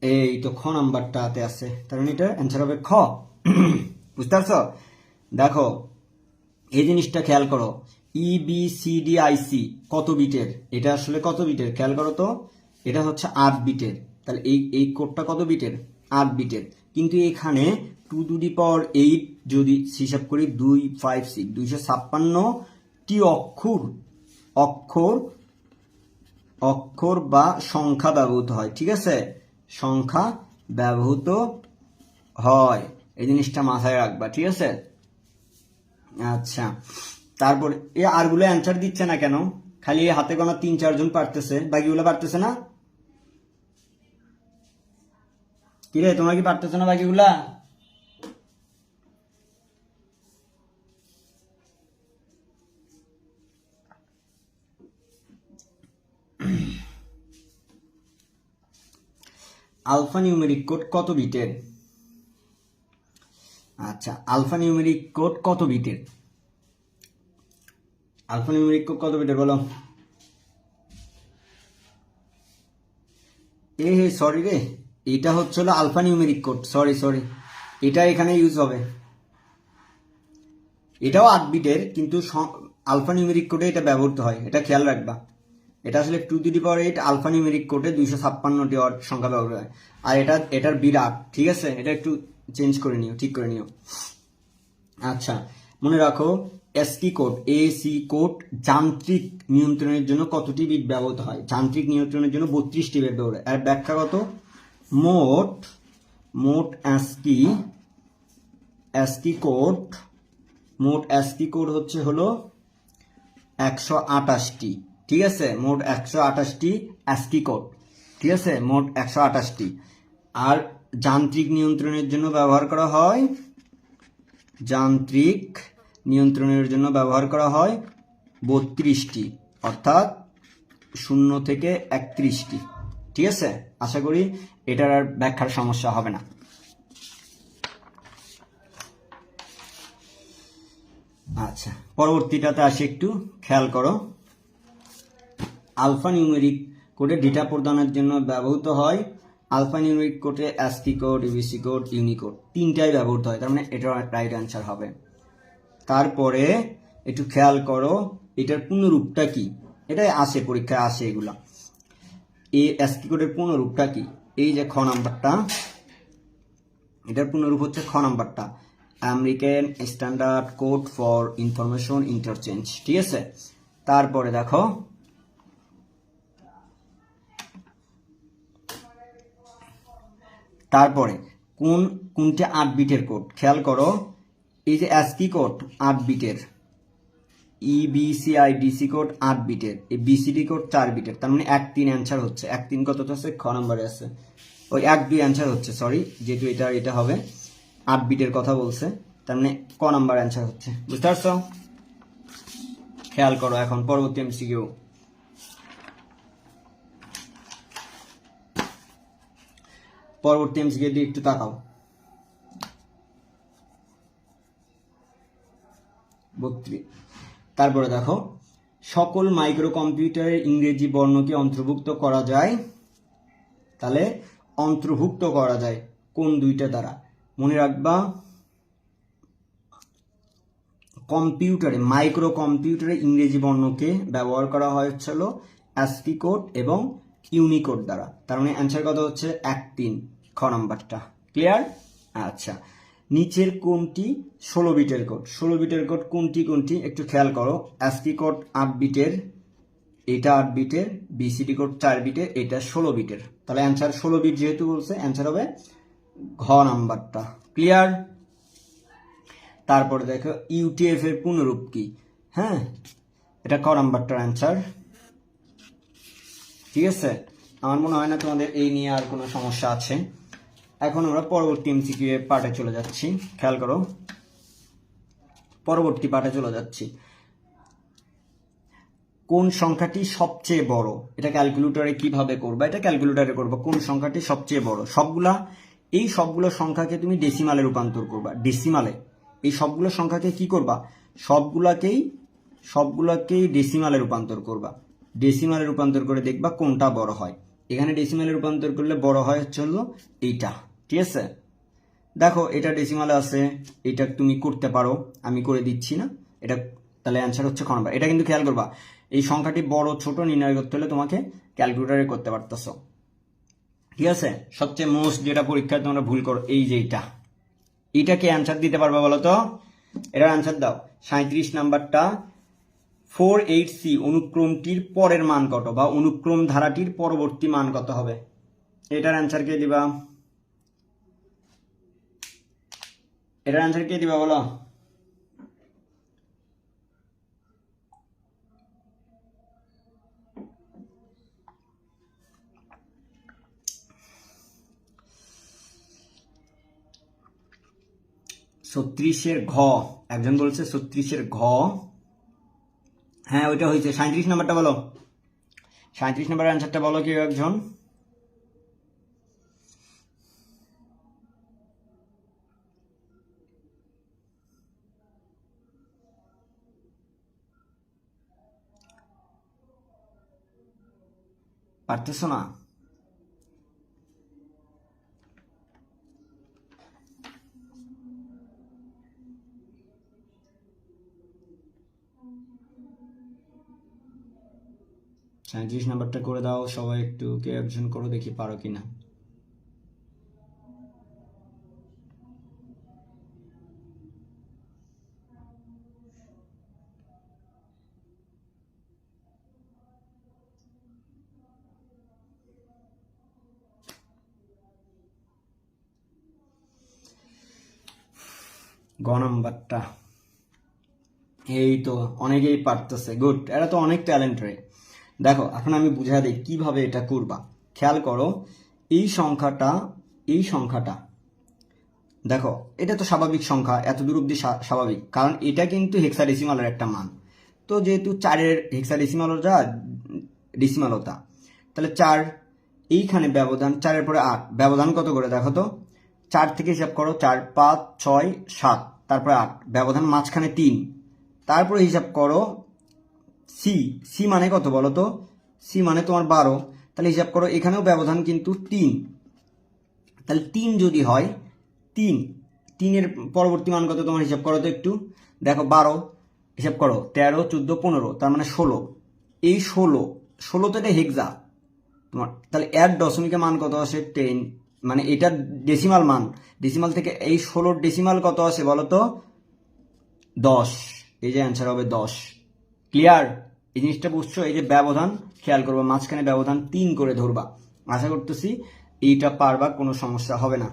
এই তো খ নাম্বারটাতে আছে, তার মানে এটা অ্যান্সার হবে খ। বুঝতে পারছো? দেখো এই জিনিসটা খেয়াল করো, EBCDIC কত বিটের? এটা আসলে কত বিটের খেয়াল করো তো। এটা হচ্ছে 8 বিটের। তাহলে এই কোডটা কত বিটের? 8 বিটের। কিন্তু এখানে 2 টু দি পাওয়ার 8 যদি হিসাব করি, 256 256টি অক্ষর বা সংখ্যা ব্যবহৃত হয়, ঠিক আছে? সংখ্যা ব্যবহৃত হয়, এই জিনিসটা মাথায় রাখবা, ঠিক আছে? আচ্ছা, তারপর আরগুলো অ্যান্সার দিচ্ছে না কেন? খালি হাতে গোনা 3-4 জন পারতেছে, বাকিগুলো পারতেছে না। কিরে, তোমরা কি পারতেছো না বাকিগুলা? আলফা নিউমেরিক কোড কত বিটের? আচ্ছা, আলফা নিউমেরিক কোড কত বিটের? আলফা নিউমেরিক কোড কত বিটের বলো? সরি রে, এটা হচ্ছে হলো আলফা নিউমেরিক কোড, সরি, এটা এখানে ইউজ হবে। এটাও 8 বিটের, কিন্তু আলফা নিউমেরিক কোডে এটা ব্যবহৃত হয়, এটা খেয়াল রাখবা। এটা আসলে 2^8 আলফা নিউমেরিক কোডে 256টি সংখ্যা ব্যবহার হয়। আর এটার বিরাট, ঠিক আছে, এটা একটু চেঞ্জ করে নিও, ঠিক করে নিও। আচ্ছা, মনে রাখো এসকি কোড, এসি কোড যান্ত্রিক নিয়ন্ত্রণের জন্য কতটি বিট ব্যবহৃত হয়? যান্ত্রিক নিয়ন্ত্রণের জন্য 32টি বিট ব্যবহৃত হয়। এর ব্যাখ্যা কত? মোট অ্যাস্কি কোড হলো 128টি, ঠিক আছে, মোট 128টি অ্যাস্কি কোড, ঠিক আছে, মোট 128টি। আর যান্ত্রিক নিয়ন্ত্রণের জন্য ব্যবহার করা হয় 32টি, অর্থাৎ 0 থেকে 31টি, ঠিক আছে। আশা করি এটার আর ব্যাখ্যার সমস্যা হবে না। আচ্ছা, পরবর্তীটাতে আসি, একটু খেয়াল করো। আলফা নিউমেরিক কোডে ডেটা প্রদানের জন্য ব্যবহৃত হয়, আলফা নিউমেরিক কোডে ASCII code, UBC code, Unicode, তিনটাই ব্যবহৃত হয়। তার মানে এটা রাইট অ্যান্সার হবে। তারপরে একটু খেয়াল করো, এটার পূর্ণরূপটা কি? এটাই আসে, পরীক্ষায় আসে এগুলা। অ্যাস্কি কোডের পূর্ণরূপটা কি? এই যে খ নাম্বারটা, এটার পূর্ণরূপ হচ্ছে খ নাম্বারটা, American standard code for information interchange, ঠিক আছে। তারপরে দেখো, কোনটি 8 বিটের কোড? খেয়াল করো, এই যে অ্যাস্কি কোড 8 বিটের, ইবিসিআইডিসি কোড 8 বিটের, এই বিসিডি কোড 4 বিটের। তার মানে 1 3 অ্যান্সার হচ্ছে। 1 3 কত আছে? খ নম্বরে আছে। ওই 1 2 অ্যান্সার হচ্ছে, সরি, যেহেতু এটা হবে 8 বিটের কথা বলছে, তার মানে ক নাম্বার অ্যান্সার হচ্ছে। বুঝতে পারছো? খেয়াল করো এখন পরবর্তী এমসিকিউ। দিয়ে একটু তাকাও। 32। তারপরে দেখো, সকল মাইক্রো কম্পিউটারের ইংরেজি বর্ণকে অন্তর্ভুক্ত করা যায়, তাহলে অন্তর্ভুক্ত করা যায় কোন দুইটা দ্বারা? মনে রাখবা, মাইক্রো কম্পিউটারে ইংরেজি বর্ণকে ব্যবহার করা হয় হচ্ছিল অ্যাস্কি কোড এবং ইউনিকোড দ্বারা। তার মানে অ্যান্সার কত হচ্ছে? 1 3, খ নাম্বারটা। ক্লিয়ার? আচ্ছা, নিচের কোনটি 16 বিটের কোড? 16 বিটের কোড কোনটি একটু খেয়াল করো। অ্যাস্কি কোড 8 বিটের, এটা 8 বিটের, বিসিডি কোড 4 বিটের, এটা 16 বিটের। তাহলে অ্যান্সার 16 বিট যেহেতু বলছে, অ্যান্সার হবে ঘ নাম্বারটা। ক্লিয়ার? তারপরে দেখো, ইউটিএফ এর পূর্ণরূপ কি? হ্যাঁ, এটা ক নাম্বারটার অ্যান্সার, ঠিক আছে। আমার মনে হয় না তোমাদের এই নিয়ে আর কোনো সমস্যা আছে। এখন আমরা পরবর্তী এমসিকিউ পার্টে চলে যাচ্ছি। খেয়াল করো, পরবর্তী পার্টে চলে যাচ্ছি। কোন সংখ্যাটি সবচেয়ে বড়? এটা ক্যালকুলেটরে কিভাবে করবা? এটা ক্যালকুলেটরে করবা। কোন সংখ্যাটি সবচেয়ে বড়? এই সবগুলো সংখ্যাকে তুমি ডেসিমালে রূপান্তর করবা। ডেসিমালে এই সবগুলো সংখ্যাকে কি করবা? সবগুলাকেই ডেসিমালে রূপান্তর করবা। ডেসিমালে রূপান্তর করে দেখবা কোনটা বড় হয়। এখানে ডেসিমালে রূপান্তর করলে বড় হয় হচ্ছে হলো এইটা, ঠিক আছে। দেখো, এটা ডেসিমালে আছে, এটা তুমি করতে পারো, আমি করে দিচ্ছি না এটা। তাহলে অ্যান্সার হচ্ছে খ নাম্বার। এটা কিন্তু খেয়াল করবা, এই সংখ্যাটি বড় ছোট নির্ণয় করতে হলে তোমাকে ক্যালকুলেটরে করতে পারতেছো, ঠিক আছে। সবচেয়ে মোস্ট যেটা পরীক্ষায় তোমরা ভুল করো, এই যে এইটাকে অ্যান্সার দিতে পারবা বলো তো? এটার অ্যান্সার দাও। 37 নাম্বারটা, 48C অনুক্রমটির পরের মান কত, বা অনুক্রম ধারাটির পরবর্তী মান কত হবে? এটার অ্যান্সার কে দিবা? বলো? ছত্রিশের ঘ, একজন বলছে 36-এর ঘ। হ্যাঁ, ওইটা হয়েছে। 37 নাম্বারটা বলো। 37 নাম্বার অ্যান্সারটা বলো কেউ একজন। পারতেছো না? 37 নাম্বারটা করে দাও সবাই, একটু কে একজন করো দেখি পারো কিনা। গ নাম্বারটা, এই তো অনেকেই পারতেছে, গুড, এরা তো অনেক ট্যালেন্ট রে। দেখো এখন আমি বুঝা দিই কিভাবে এটা করবা। খেয়াল করো, এই সংখ্যাটা দেখো, এটা তো স্বাভাবিক সংখ্যা, এত দূর অব্দি স্বাভাবিক, কারণ এটা কিন্তু হেক্সাডেসিমালের একটা মান। তো যেহেতু 4-এর হেক্সাডেসিমালটা ডেসিমালতা, তাহলে 4 এইখানে ব্যবধান, 4-এর পরে 8, ব্যবধান কত করে দেখো তো, 4 থেকে হিসাব করো, 4, 5, 6, 7, তারপরে 8, ব্যবধান মাঝখানে 3, তারপরে হিসাব করো সি মানে কত বলো তো, সি মানে তোমার 12, তাহলে হিসাব করো এখানেও ব্যবধান কিন্তু 3, তাহলে 3 যদি হয়, 3-এর পরবর্তী মান কত তোমার হিসাব করো তো একটু, দেখো 12, হিসাব করো 13, 14, 15, তার মানে 16, এই 16 তো এটা হেক্সা তোমার, তাহলে এর দশমিকের মান কত আসে 10, মানে এটা ডেসিমাল মান, ডেসিমাল থেকে এই 16 ডেসিমাল কত আসে বলো তো 10, এই যে অ্যান্সার হবে 10। ক্লিয়ার? এই জিনিসটা বুঝছো? এই যে ব্যবধান খেয়াল করবো, মাঝখানে ব্যবধান 3 করে ধরবা। আশা করতেছি এইটা পারবা, কোনো সমস্যা হবে না।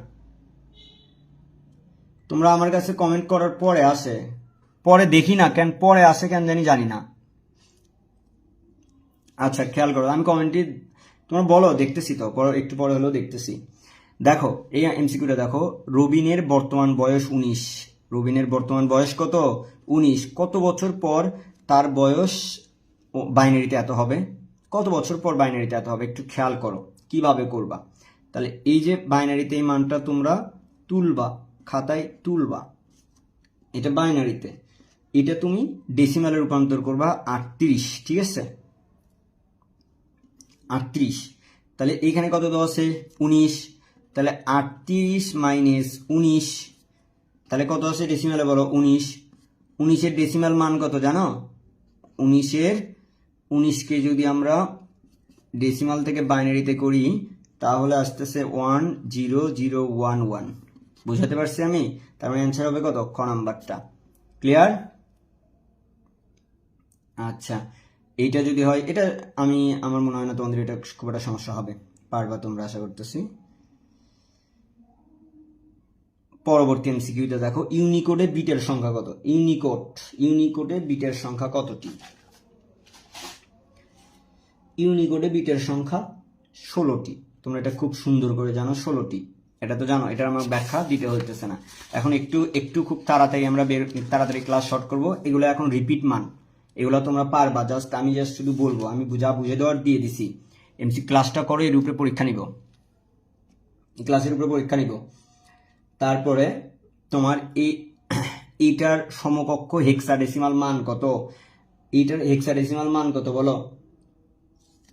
তোমরা আমার কাছে কমেন্ট করার পরে দেখি না কেন, পরে আসে কেন জানি না। আচ্ছা খেয়াল করো, আমি কমেন্টটি তোমরা বলো, দেখতেছি তো, একটু পরে হলেও দেখতেছি। দেখো এই এমসিকিউটা দেখো, রবিনের বর্তমান বয়স 19, রবিনের বর্তমান বয়স কত 19, কত বছর পর তার বয়স বাইনারিতে এত হবে, কত বছর পর বাইনারিতে এত হবে, একটু খেয়াল করো কিভাবে করবা। তাহলে এই যে বাইনারিতে এই মানটা তোমরা তুলবা, খাতায় তুলবা, এটা বাইনারিতে, এটা তুমি ডেসিমালে রূপান্তর করবা 38, ঠিক আছে 38, তাহলে এইখানে কত দেওয়া আছে 19, তাহলে 38 মাইনাস 19, তাহলে কত আছে ডেসিমালে বলো 19, 19-এর ডেসিমাল মান কত জানো, 19-কে যদি আমরা ডেসিমাল থেকে বাইনারিতে করি তাহলে আসতেছে 10011, বুঝাতে পারছি আমি? তার মানে অ্যান্সার হবে কত, খ নাম্বারটা। ক্লিয়ার? আচ্ছা এইটা যদি হয়, এটা আমার মনে হয় না তোমাদের এটা খুব একটা সমস্যা হবে, পারবা তোমরা আশা করতেছি। পরবর্তী এমসিকিউটা দেখো, ইউনিকোডে বিটের সংখ্যা কত, ইউনিকোডে বিটের সংখ্যা কতটি? ইউনিকোডে বিটের সংখ্যা 16টি, তোমরা এটা খুব সুন্দর করে জানো, 16টি, এটা তো জানো, এটার আমার ব্যাখ্যা দিতে হইতেছে না। এখন একটু খুব তাড়াতাড়ি আমরা তাড়াতাড়ি ক্লাস শর্ট করব, এগুলো এখন রিপিট মান, এগুলো তোমরা পারবা, আমি শুধু বলবো, আমি বুঝে দেওয়ার দিয়ে দিছি। এমসি ক্লাসটা করো, এর উপরে পরীক্ষা নিব, ক্লাসের উপরে পরীক্ষা নিব। তারপরে তোমার এইটার সমকক্ষ হেক্সাডেসিমাল মান কত, এইটার হেক্সাডেসিমাল মান কত বলো,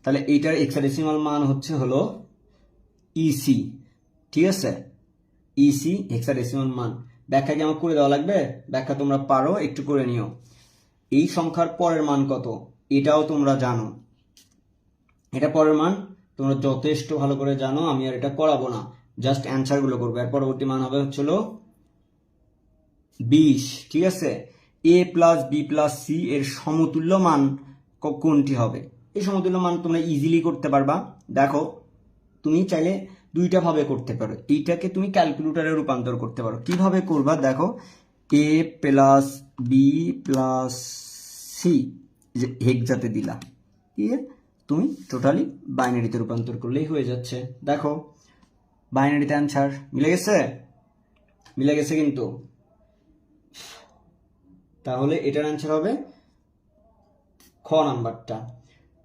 তাহলে এইটার হেক্সাডেসিমাল মান হলো ইসি, ঠিক আছে, ইসি হেক্সাডেসিমাল মান। ব্যাখ্যা কি আমার করে দেওয়া লাগবে? ব্যাখ্যা তোমরা পারো, একটু করে নিও। এই সংখ্যার পরের মান কত, এটাও তোমরা জানো, এটা পরের মান তোমরা যথেষ্ট ভালো করে জানো, আমি আর এটা করাবো না, জাস্ট অ্যান্সার গুলো করবো। এর পরবর্তী মান হবে 20, ঠিক আছে। এ প্লাস বি প্লাস সি এর সমতুল্য মান কোনটি হবে? এই সমতুল্য মান তোমরা ইজিলি করতে পারবা। দেখো তুমি চাইলে দুইটা ভাবে করতে পারো, এইটাকে তুমি ক্যালকুলেটরে রূপান্তর করতে পারো। কিভাবে করবা দেখো, এ প্লাস বি প্লাস সি হেক্সাতে দিলা, দিয়ে তুমি টোটালি বাইনারিতে রূপান্তর করলেই হয়ে যাচ্ছে। দেখো বাইনারিতে অ্যান্সার মিলে গেছে কিন্তু, তাহলে এটার অ্যান্সার হবে খ নাম্বারটা।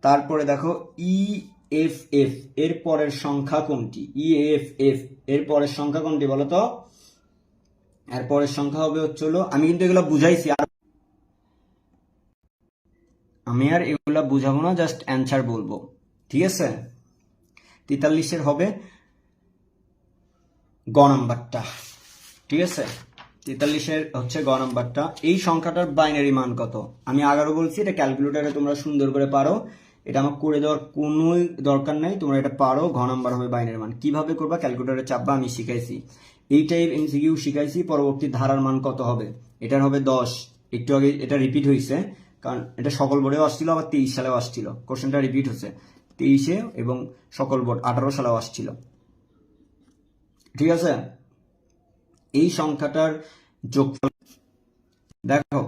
তারপরে দেখো ইএফএফ এর পরের সংখ্যা কোনটি, ইএফএফ এর পরের সংখ্যা কোনটি বলো তো? এর পরের সংখ্যা হবে আমি কিন্তু এগুলো বুঝাইছি, আমি আর এগুলা বুঝাবো না, জাস্ট অ্যান্সার বলবো, ঠিক আছে। 43-এর হবে গ নাম্বারটা, ঠিক আছে, 43-এর হচ্ছে গ নাম্বারটা। এই সংখ্যাটার বাইনারি মান কত? আমি আগারও বলছি, এটা ক্যালকুলেটরে তোমরা সুন্দর করে পারো, এটা আমার করে দেওয়ার কোনো দরকার নাই, তোমরা এটা পারো। ঘ নাম্বার হবে বাইনারি মান। কিভাবে করবা ক্যালকুলেটরে চাপবা, আমি শিখাইছি। এই টাইপ এমসিকিউ শিখাইছি। পরবর্তী ধারার মান কত হবে, এটার হবে 10। একটু আগে এটা রিপিট হয়েছে, কারণ এটা সকল বোর্ডেও আসছিল, আবার 23 সালেও আসছিল। কোশ্চেনটা রিপিট হচ্ছে 23-এ এবং সকল বোর্ড 18 সালেও আসছিল। ঠিক আছে, এই সংখ্যাটার যোগফল দেখো,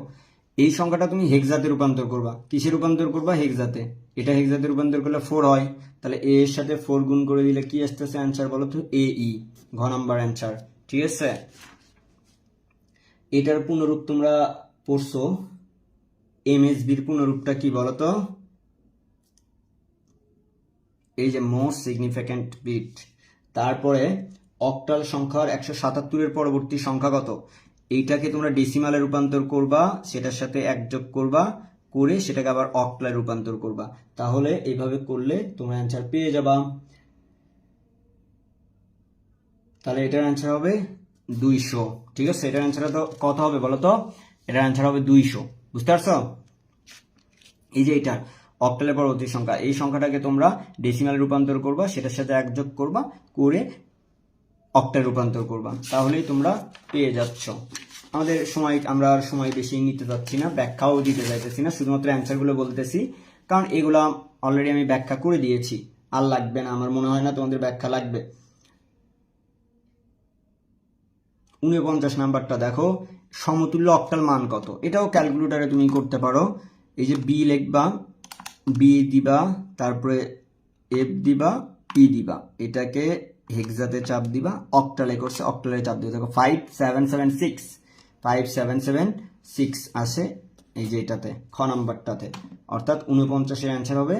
এই সংখ্যাটা তুমি হেক্সাতে রূপান্তর করবা। কিসে রূপান্তর করবা, হেক্সাতে। এটা হেক্সাতে রূপান্তর করলে 4 হয়, তাহলে এ এর সাথে 4 গুণ করে দিলে কি আসতেছে অ্যান্সার বলো তো, এ ই। ঘ নাম্বার অ্যান্সার। ঠিক আছে, এটার পুনরূপ তোমরা পড়ছো, এমএসবির পুনরূপটা কি বলতো, এই যে মোস্ট সিগনিফিক্যান্ট বিট। তারপরে অক্টাল সংখ্যার 177-এর পরবর্তী সংখ্যা কত, এইটাকে তোমরা ডেসিমালে রূপান্তর করবা, সেটার সাথে 1 যোগ করবা, করে সেটাকে আবার অক্টালে রূপান্তর করবা। তাহলে এইভাবে করলে তোমরা অ্যান্সার পেয়ে যাবা। তাহলে এটার অ্যান্সার হবে 200। ঠিক আছে, এটার অ্যান্সার কত হবে বলো তো, এটার অ্যান্সার হবে 200। বুঝতে পারছো? এই যে এটা অক্টালের পরবর্তী সংখ্যা, এই সংখ্যাটাকে তোমরা ডেসিমালে রূপান্তর করবা, সেটার সাথে 1 যোগ করবা, করে অক্টালে রূপান্তর করবা, তাহলেই তোমরা পেয়ে যাচ্ছ। আমাদের সময়, আমরা আর সময় বেশি নিতে যাচ্ছি না, ব্যাখ্যাও দিতে যাইতেছি না, শুধুমাত্র অ্যান্সারগুলো বলতেছি, কারণ এগুলা অলরেডি আমি ব্যাখ্যা করে দিয়েছি। আর লাগবে না, আমার মনে হয় না তোমাদের ব্যাখ্যা লাগবে। 49 নাম্বারটা দেখো, সমতুল্য অক্টাল মান কত, এটাও ক্যালকুলেটরে তুমি করতে পারো। এই যে বি লিখবা, বি দিবা, তারপরে এফ দিবা, ই দিবা, এটাকে হেক্সাতে চাপ দিবা, অক্টালে করছে অক্টালে চাপ দিবা। দেখো 5776, 5776 আসে এই যে এটাতে, খ নাম্বারটাতে, অর্থাৎ 49-এর অ্যান্সার হবে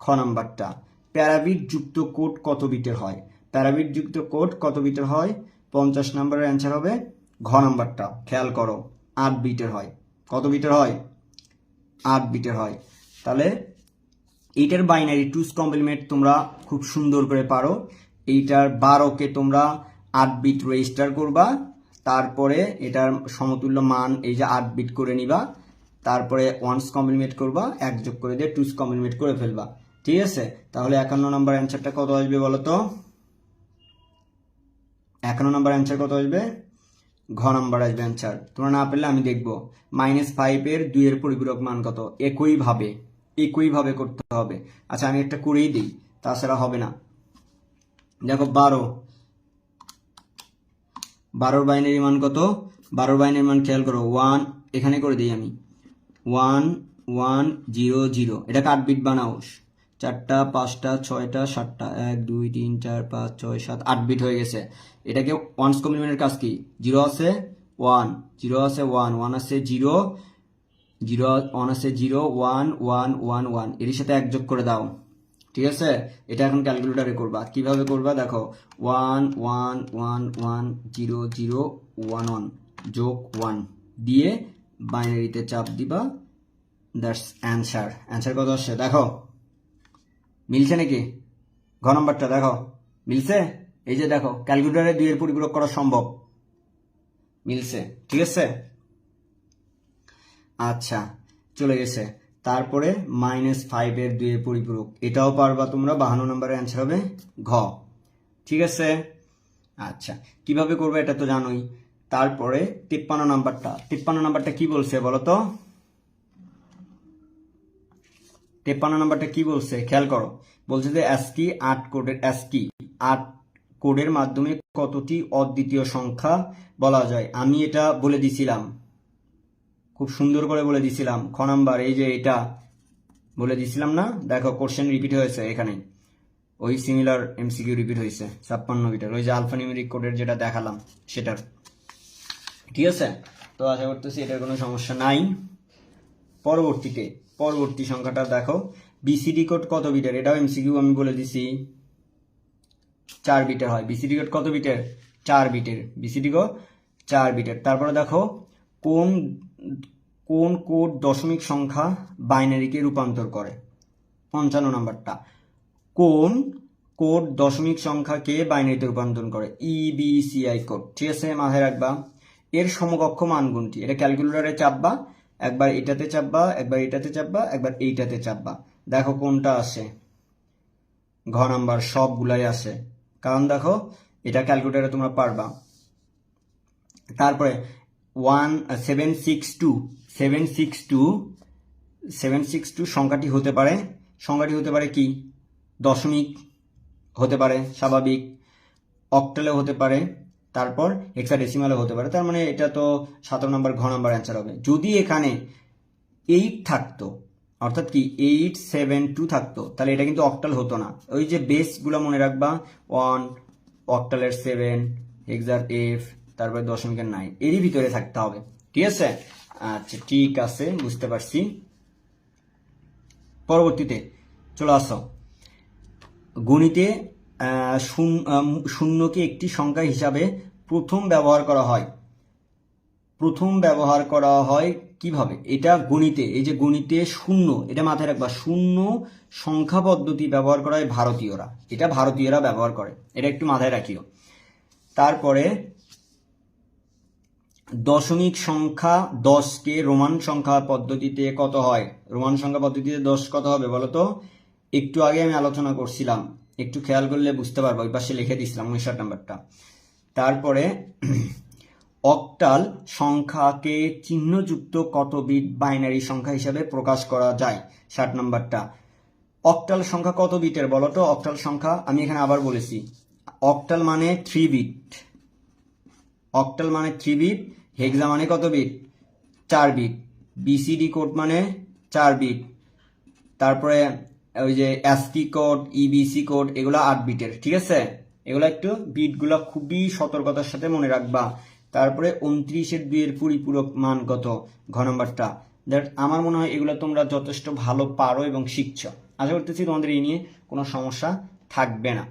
খ নাম্বারটা। প্যারাবিট যুক্ত কোড কত বিটের হয়, প্যারাবিট যুক্ত কোড কত বিটের হয়, 50 নাম্বারের অ্যান্সার হবে ঘ নাম্বারটা। খেয়াল করো, 8 বিটের হয়। কত বিটের হয়, 8 বিটের হয়। তাহলে এইটার বাইনারি টুস কমপ্লিমেন্ট তোমরা খুব সুন্দর করে পারো। এইটার 12কে তোমরা 8 বিট রেজিস্টার করবা, তারপরে এটার সমতুল্য মান এই যে 8 বিট করে নিবা, তারপরে ওয়ান্স কমপ্লিমেন্ট করবা, 1 যোগ করে দিয়ে টুস কমপ্লিমেন্ট করে ফেলবা। ঠিক আছে, তাহলে 51 নাম্বার অ্যান্সারটা কত আসবে বলো তো, 51 নাম্বার অ্যান্সার কত আসবে, ঘ নাম্বার আসবে অ্যান্সার। তোমরা না পেলে আমি দেখবো। -5-এর 2-এর পরিপূরক মান কত, একইভাবে করতে হবে। আচ্ছা আমি একটা করেই দিই, তাছাড়া হবে না। দেখো 12-র বাইনারি মান কত, 12-র বাইনারি মান খেয়াল করো, 1, এখানে করে দিই আমি 1 1 0 0, এটাকে 8 বিট বানাও, 4টা 5টা 6টা 7টা 1 2 3 4 5 6 7 8 বিট হয়ে গেছে। এটাকে ওয়ান্স কমপ্লিমেন্টের কাজ কি, 0 আছে 1, 0 আছে 1, 1 আছে 0, 0 1 আছে 0, 1 1 1 1, এর সাথে 1 যোগ করে দাও। ঠিক আছে, এটা এখন ক্যালকুলেটরে করবা। কিভাবে করবা দেখো, 1 1 1 1 0 0 1 1 যোগ 1 দিয়ে বাইনারিতে চাপ দিবা, দ্যাটস অ্যান্সার। অ্যান্সার কত আসছে দেখো, মিলছে নাকি, ঘ নম্বরটা দেখো মিলছে। এই যে দেখো ক্যালকুলেটরে 2-এর পরিপূরক করা সম্ভব, মিলছে। ঠিক আছে, আচ্ছা চলে গেছে। তারপরে -5-এর 2-এর পরিপূরক, এটাও পারবা তোমরা। 52 নম্বরের অ্যান্সার হবে ঘ। ঠিক আছে, আচ্ছা কিভাবে করবে এটা তো জানোই। তারপরে 53 নাম্বারটা কি বলছে বলো তো, 53 নাম্বারটা কি বলছে খেয়াল করো। বলছে যে ASCII 8 কোডের মাধ্যমে কতটি অদ্বিতীয় সংখ্যা বলা যায়। আমি এটা বলে দিছিলাম, খুব সুন্দর করে বলে দিছিলাম। খ নাম্বার, এই যে এটা বলে দিছিলাম না, দেখো কোশ্চেন রিপিট হয়েছে এখানে, ওই সিমিলার এমসিকিউ রিপিট হয়েছে 56 বিটের, ওই যে আলফানিউমেরিক কোডের যেটা দেখালাম সেটার। ঠিক আছে, তো আশা করতেছি এটার কোনো সমস্যা নাই। পরবর্তী সংখ্যাটা দেখো, বিসিডি কোড কত বিটের, এটাও এমসিকিউ আমি বলে দিছি 4 বিটের হয়। বিসিডি কোড কত বিটের, 4 বিটের। বিসিডি কোড 4 বিটের। তারপরে দেখো কোন কোড দশমিক সংখ্যা বাইনারিকে রূপান্তর করে, 55 নাম্বারটা। কোন কোড দশমিক সংখ্যাকে বাইনারিতে রূপান্তর করে, EBCI কোড। ঠিক আছে, মাথায় রাখবা। এর সমকক্ষ মান কোনটি, এটা ক্যালকুলেটরে চাপবা, একবার এটাতে চাপবা, একবার এটাতে চাপবা, একবার এইটাতে চাপবা, দেখো কোনটা আসে, ঘ নাম্বার সবগুলাই আসে, কারণ দেখো এটা ক্যালকুলেটারে তোমরা পারবা। তারপরে 762 সংখ্যাটি হতে পারে কি, দশমিক হতে পারে স্বাভাবিক, অক্টালে হতে পারে, তারপর হেক্সাডেসিমালে হতে পারে। তার মানে এটা তো 17 নম্বর ঘ নাম্বার অ্যান্সার হবে। যদি এখানে 8 থাকতো, অর্থাৎ কি 872 থাকতো, তাহলে এটা কিন্তু অক্টাল হতো না। ওই যে বেসগুলো মনে রাখবা, 1 অক্টালের 7, হেক্সার F, তারপরে দশমিকের 9, এরই ভিতরে থাকতে হবে। ঠিক আছে, আচ্ছা ঠিক আছে, বুঝতে পারছি। পরবর্তীতে চলে আসো, গণিতে শূন্যকে একটি সংখ্যা হিসাবে প্রথম ব্যবহার করা হয় কিভাবে? এটা গণিতে, এই যে গণিতে শূন্য, এটা মাথায় রাখবা, শূন্য সংখ্যা পদ্ধতি ব্যবহার করা হয় ভারতীয়রা, এটা ভারতীয়রা ব্যবহার করে, এটা একটু মাথায় রাখিও। তারপরে দশমিক সংখ্যা 10কে রোমান সংখ্যা পদ্ধতিতে কত হয়? রোমান সংখ্যা পদ্ধতিতে 10 কত হবে বলো তো? একটু আগে আমি আলোচনা করছিলাম, একটু খেয়াল করলে বুঝতে পারবো, ওই পাশে লিখে দিছিলাম 59 নাম্বারটা। তারপরে অক্টাল সংখ্যাকে চিহ্নযুক্ত কত বিট বাইনারি সংখ্যা হিসাবে প্রকাশ করা যায়? 60 নাম্বারটা। অক্টাল সংখ্যা কত বিটের বলো তো? অক্টাল সংখ্যা আমি এখানে আবার বলেছি, অক্টাল মানে 3 বিট, অক্টাল মানে 3 বিট, হেক্সা মানে কত বিট? 4 বিট, বিসিডি কোড মানে 4 বিট, তারপরে ওই যে অ্যাসকি কোড, ইবিসি কোড, এগুলো 8 বিটের। ঠিক আছে, এগুলো একটু বিটগুলো খুবই সতর্কতার সাথে মনে রাখবা। তারপরে 29/2 এর পরিপূরক মান কত? ঘ নাম্বারটা। দ্যাট আমার মনে হয় এগুলো তোমরা যথেষ্ট ভালো পারো এবং শিখছো। আশা করতেছি তোমাদের এই নিয়ে কোনো সমস্যা থাকবে না।